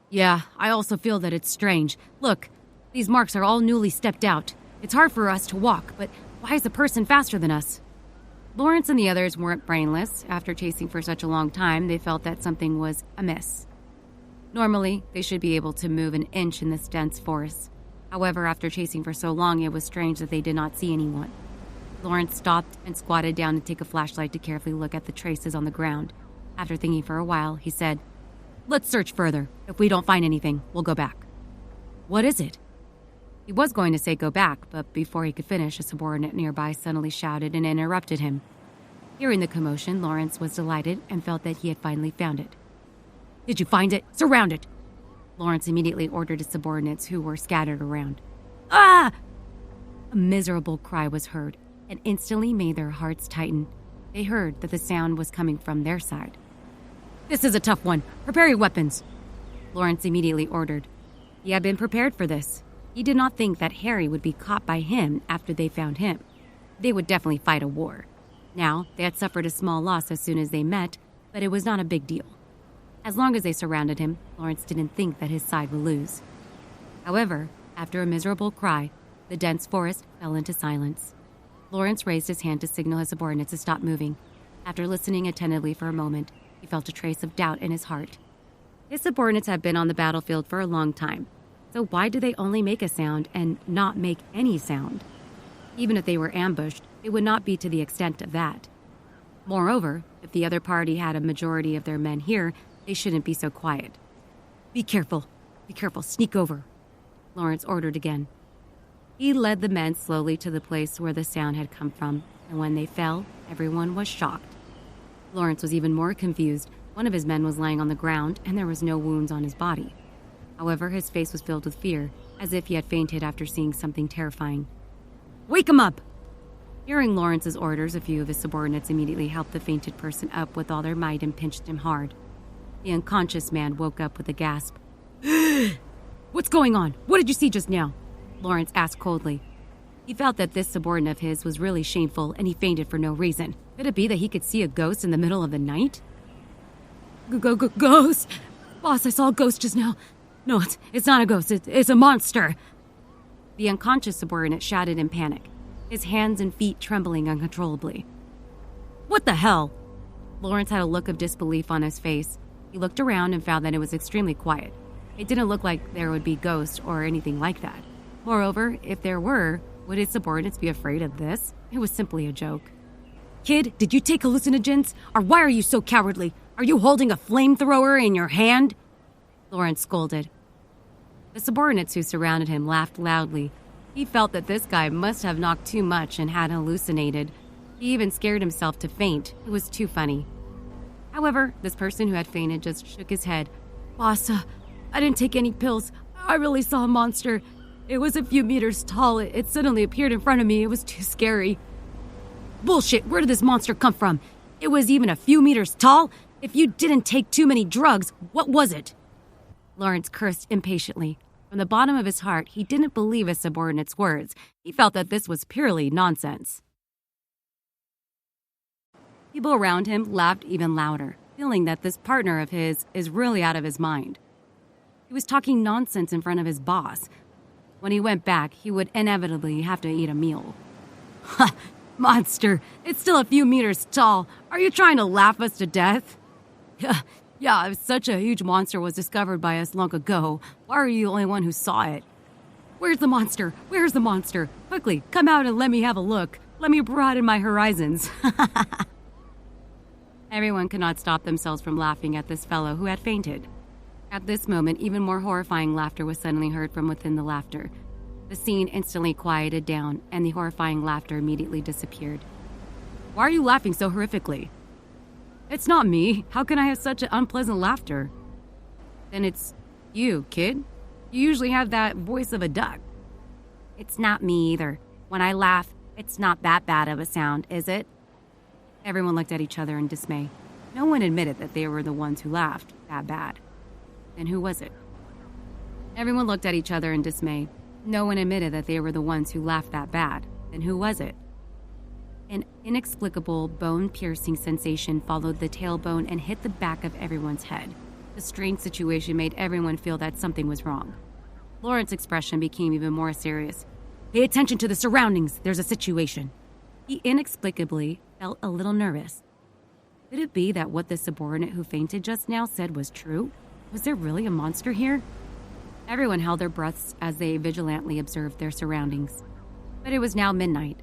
Yeah, I also feel that it's strange. Look, these marks are all newly stepped out. It's hard for us to walk, but why is the person faster than us? Lawrence and the others weren't brainless. After chasing for such a long time, they felt that something was amiss. Normally, they should be able to move an inch in this dense forest. However, after chasing for so long, it was strange that they did not see anyone. Lawrence stopped and squatted down to take a flashlight to carefully look at the traces on the ground. After thinking for a while, he said, "Let's search further. If we don't find anything, we'll go back." "What is it?" He was going to say go back, but before he could finish, a subordinate nearby suddenly shouted and interrupted him. Hearing the commotion, Lawrence was delighted and felt that he had finally found it. "Did you find it? Surround it!" Lawrence immediately ordered his subordinates who were scattered around. Ah! A miserable cry was heard, and instantly made their hearts tighten. They heard that the sound was coming from their side. "This is a tough one. Prepare your weapons," Lawrence immediately ordered. He had been prepared for this. He did not think that Harry would be caught by him after they found him. They would definitely fight a war. Now, they had suffered a small loss as soon as they met, but it was not a big deal. As long as they surrounded him, Lawrence didn't think that his side would lose. However, after a miserable cry, the dense forest fell into silence. Lawrence raised his hand to signal his subordinates to stop moving. After listening attentively for a moment, he felt a trace of doubt in his heart. His subordinates had been on the battlefield for a long time, so why did they only make a sound and not make any sound? Even if they were ambushed, it would not be to the extent of that. Moreover, if the other party had a majority of their men here, they shouldn't be so quiet. Be careful, sneak over," Lawrence ordered again. He led the men slowly to the place where the sound had come from, and when they fell, everyone was shocked. Lawrence was even more confused. One of his men was lying on the ground, and there was no wounds on his body. However, his face was filled with fear, as if he had fainted after seeing something terrifying. "Wake him up!" Hearing Lawrence's orders, a few of his subordinates immediately helped the fainted person up with all their might and pinched him hard. The unconscious man woke up with a gasp. "What's going on? What did you see just now?" Lawrence asked coldly. He felt that this subordinate of his was really shameful, and he fainted for no reason. Could it be that he could see a ghost in the middle of the night? Ghost! Boss, I saw a ghost just now. No, it's not a ghost. It's a monster. The unconscious subordinate shouted in panic, his hands and feet trembling uncontrollably. What the hell? Lawrence had a look of disbelief on his face. He looked around and found that it was extremely quiet. It didn't look like there would be ghosts or anything like that. Moreover, if there were, would his subordinates be afraid of this? It was simply a joke. Kid, did you take hallucinogens? Or why are you so cowardly? Are you holding a flamethrower in your hand? Lawrence scolded. The subordinates who surrounded him laughed loudly. He felt that this guy must have knocked too much and had hallucinated. He even scared himself to faint. It was too funny. However, this person who had fainted just shook his head. Boss, I didn't take any pills. I really saw a monster. It was a few meters tall. It suddenly appeared in front of me. It was too scary. Bullshit, where did this monster come from? It was even a few meters tall? If you didn't take too many drugs, what was it? Lawrence cursed impatiently. From the bottom of his heart, he didn't believe his subordinate's words. He felt that this was purely nonsense. People around him laughed even louder, feeling that this partner of his is really out of his mind. He was talking nonsense in front of his boss. When he went back, he would inevitably have to eat a meal. Ha! Monster! It's still a few meters tall. Are you trying to laugh us to death? Yeah, if such a huge monster was discovered by us long ago, why are you the only one who saw it? Where's the monster? Where's the monster? Quickly, come out and let me have a look. Let me broaden my horizons. Everyone could not stop themselves from laughing at this fellow who had fainted. At this moment, even more horrifying laughter was suddenly heard from within the laughter. The scene instantly quieted down, and the horrifying laughter immediately disappeared. Why are you laughing so horrifically? It's not me. How can I have such an unpleasant laughter? Then it's you, kid. You usually have that voice of a duck. It's not me either. When I laugh, it's not that bad of a sound, is it? Everyone looked at each other in dismay. No one admitted that they were the ones who laughed that bad. Then who was it? Everyone looked at each other in dismay. No one admitted that they were the ones who laughed that bad. Then who was it? An inexplicable, bone-piercing sensation followed the tailbone and hit the back of everyone's head. The strange situation made everyone feel that something was wrong. Lawrence's expression became even more serious. Pay attention to the surroundings. There's a situation. He inexplicably felt a little nervous. Could it be that what the subordinate who fainted just now said was true? Was there really a monster here? Everyone held their breaths as they vigilantly observed their surroundings. But it was now midnight.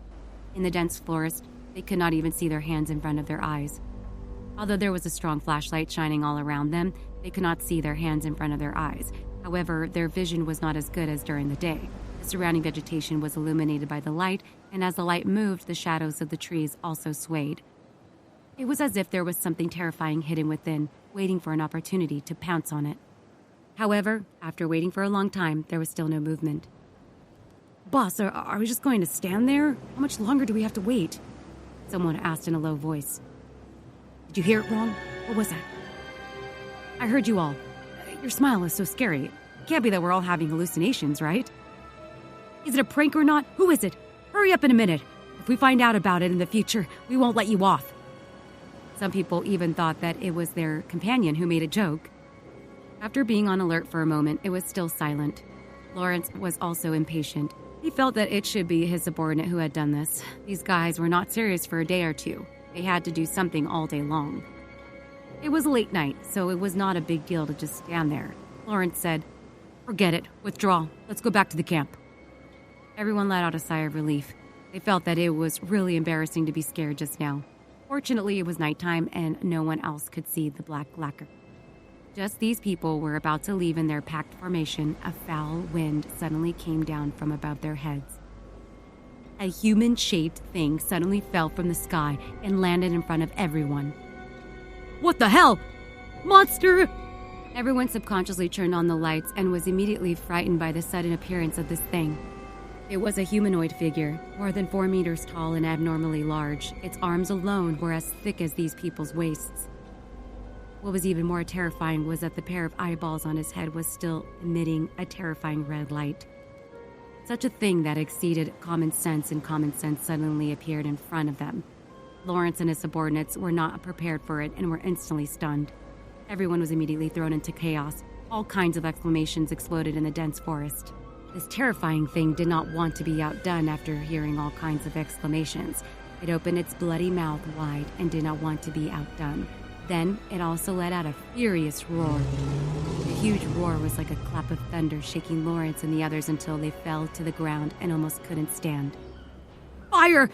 In the dense forest, they could not even see their hands in front of their eyes. Although there was a strong flashlight shining all around them, they could not see their hands in front of their eyes. However, their vision was not as good as during the day. The surrounding vegetation was illuminated by the light, and as the light moved, the shadows of the trees also swayed. It was as if there was something terrifying hidden within, waiting for an opportunity to pounce on it. However, after waiting for a long time, there was still no movement. Boss, are we just going to stand there? How much longer do we have to wait? Someone asked in a low voice. Did you hear it wrong? What was that? I heard you all. Your smile is so scary. It can't be that we're all having hallucinations, right? Is it a prank or not? Who is it? Hurry up in a minute. If we find out about it in the future, we won't let you off. Some people even thought that it was their companion who made a joke. After being on alert for a moment, it was still silent. Lawrence was also impatient. He felt that it should be his subordinate who had done this. These guys were not serious for a day or two. They had to do something all day long. It was a late night, so it was not a big deal to just stand there. Lawrence said, Forget it. Withdraw. Let's go back to the camp. Everyone let out a sigh of relief. They felt that it was really embarrassing to be scared just now. Fortunately, it was nighttime and no one else could see the black lacquer. Just these people were about to leave in their packed formation, a foul wind suddenly came down from above their heads. A human-shaped thing suddenly fell from the sky and landed in front of everyone. What the hell? Monster! Everyone subconsciously turned on the lights and was immediately frightened by the sudden appearance of this thing. It was a humanoid figure, more than 4 meters tall and abnormally large. Its arms alone were as thick as these people's waists. What was even more terrifying was that the pair of eyeballs on his head was still emitting a terrifying red light. Such a thing that exceeded common sense, and common sense suddenly appeared in front of them. Lawrence and his subordinates were not prepared for it and were instantly stunned. Everyone was immediately thrown into chaos. All kinds of exclamations exploded in the dense forest. This terrifying thing did not want to be outdone after hearing all kinds of exclamations. It opened its bloody mouth wide and did not want to be outdone. Then it also let out a furious roar. The huge roar was like a clap of thunder, shaking Lawrence and the others until they fell to the ground and almost couldn't stand. Fire!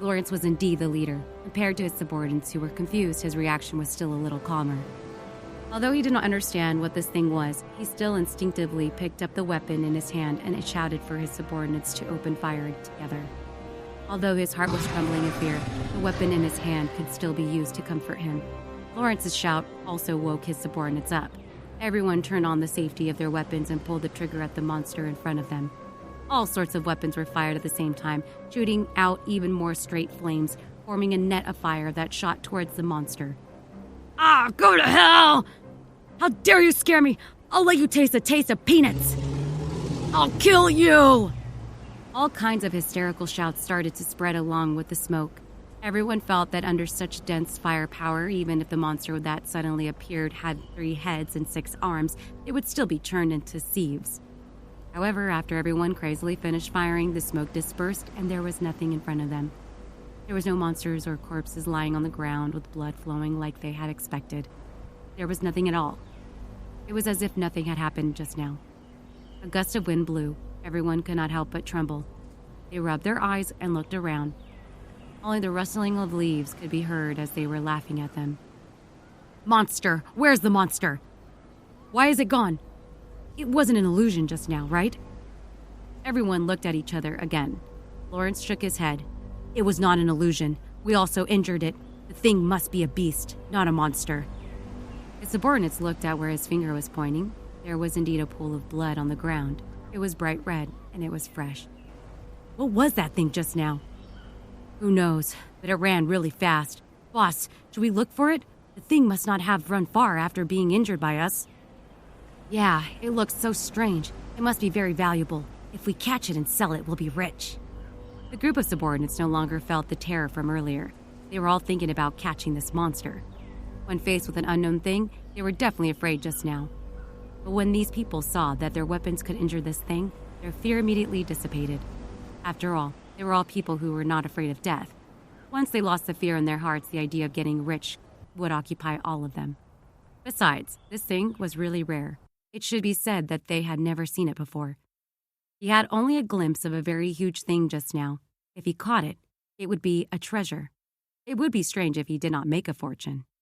Lawrence was indeed the leader. Compared to his subordinates who were confused, his reaction was still a little calmer. Although he did not understand what this thing was, he still instinctively picked up the weapon in his hand and shouted for his subordinates to open fire together. Although his heart was trembling in fear, the weapon in his hand could still be used to comfort him. Lawrence's shout also woke his subordinates up. Everyone turned on the safety of their weapons and pulled the trigger at the monster in front of them. All sorts of weapons were fired at the same time, shooting out even more straight flames, forming a net of fire that shot towards the monster. Ah, go to hell! How dare you scare me! I'll let you taste a taste of peanuts! I'll kill you! All kinds of hysterical shouts started to spread along with the smoke. Everyone felt that under such dense firepower, even if the monster that suddenly appeared had 3 heads and 6 arms, it would still be turned into sieves. However, after everyone crazily finished firing, the smoke dispersed and there was nothing in front of them. There was no monsters or corpses lying on the ground with blood flowing like they had expected. There was nothing at all. It was as if nothing had happened just now. A gust of wind blew. Everyone could not help but tremble. They rubbed their eyes and looked around. Only the rustling of leaves could be heard as they were laughing at them. Monster! Where's the monster? Why is it gone? It wasn't an illusion just now, right? Everyone looked at each other again. Lawrence shook his head. It was not an illusion. We also injured it. The thing must be a beast, not a monster. His subordinates looked at where his finger was pointing. There was indeed a pool of blood on the ground. It was bright red, and it was fresh. What was that thing just now? Who knows, but it ran really fast. Boss, should we look for it? The thing must not have run far after being injured by us. Yeah, it looks so strange. It must be very valuable. If we catch it and sell it, we'll be rich. The group of subordinates no longer felt the terror from earlier. They were all thinking about catching this monster. When faced with an unknown thing, they were definitely afraid just now. But when these people saw that their weapons could injure this thing, their fear immediately dissipated. After all, they were all people who were not afraid of death. Once they lost the fear in their hearts, the idea of getting rich would occupy all of them. Besides, this thing was really rare. It should be said that they had never seen it before. He had only a glimpse of a very huge thing just now. If he caught it, it would be a treasure. It would be strange if he did not make a fortune.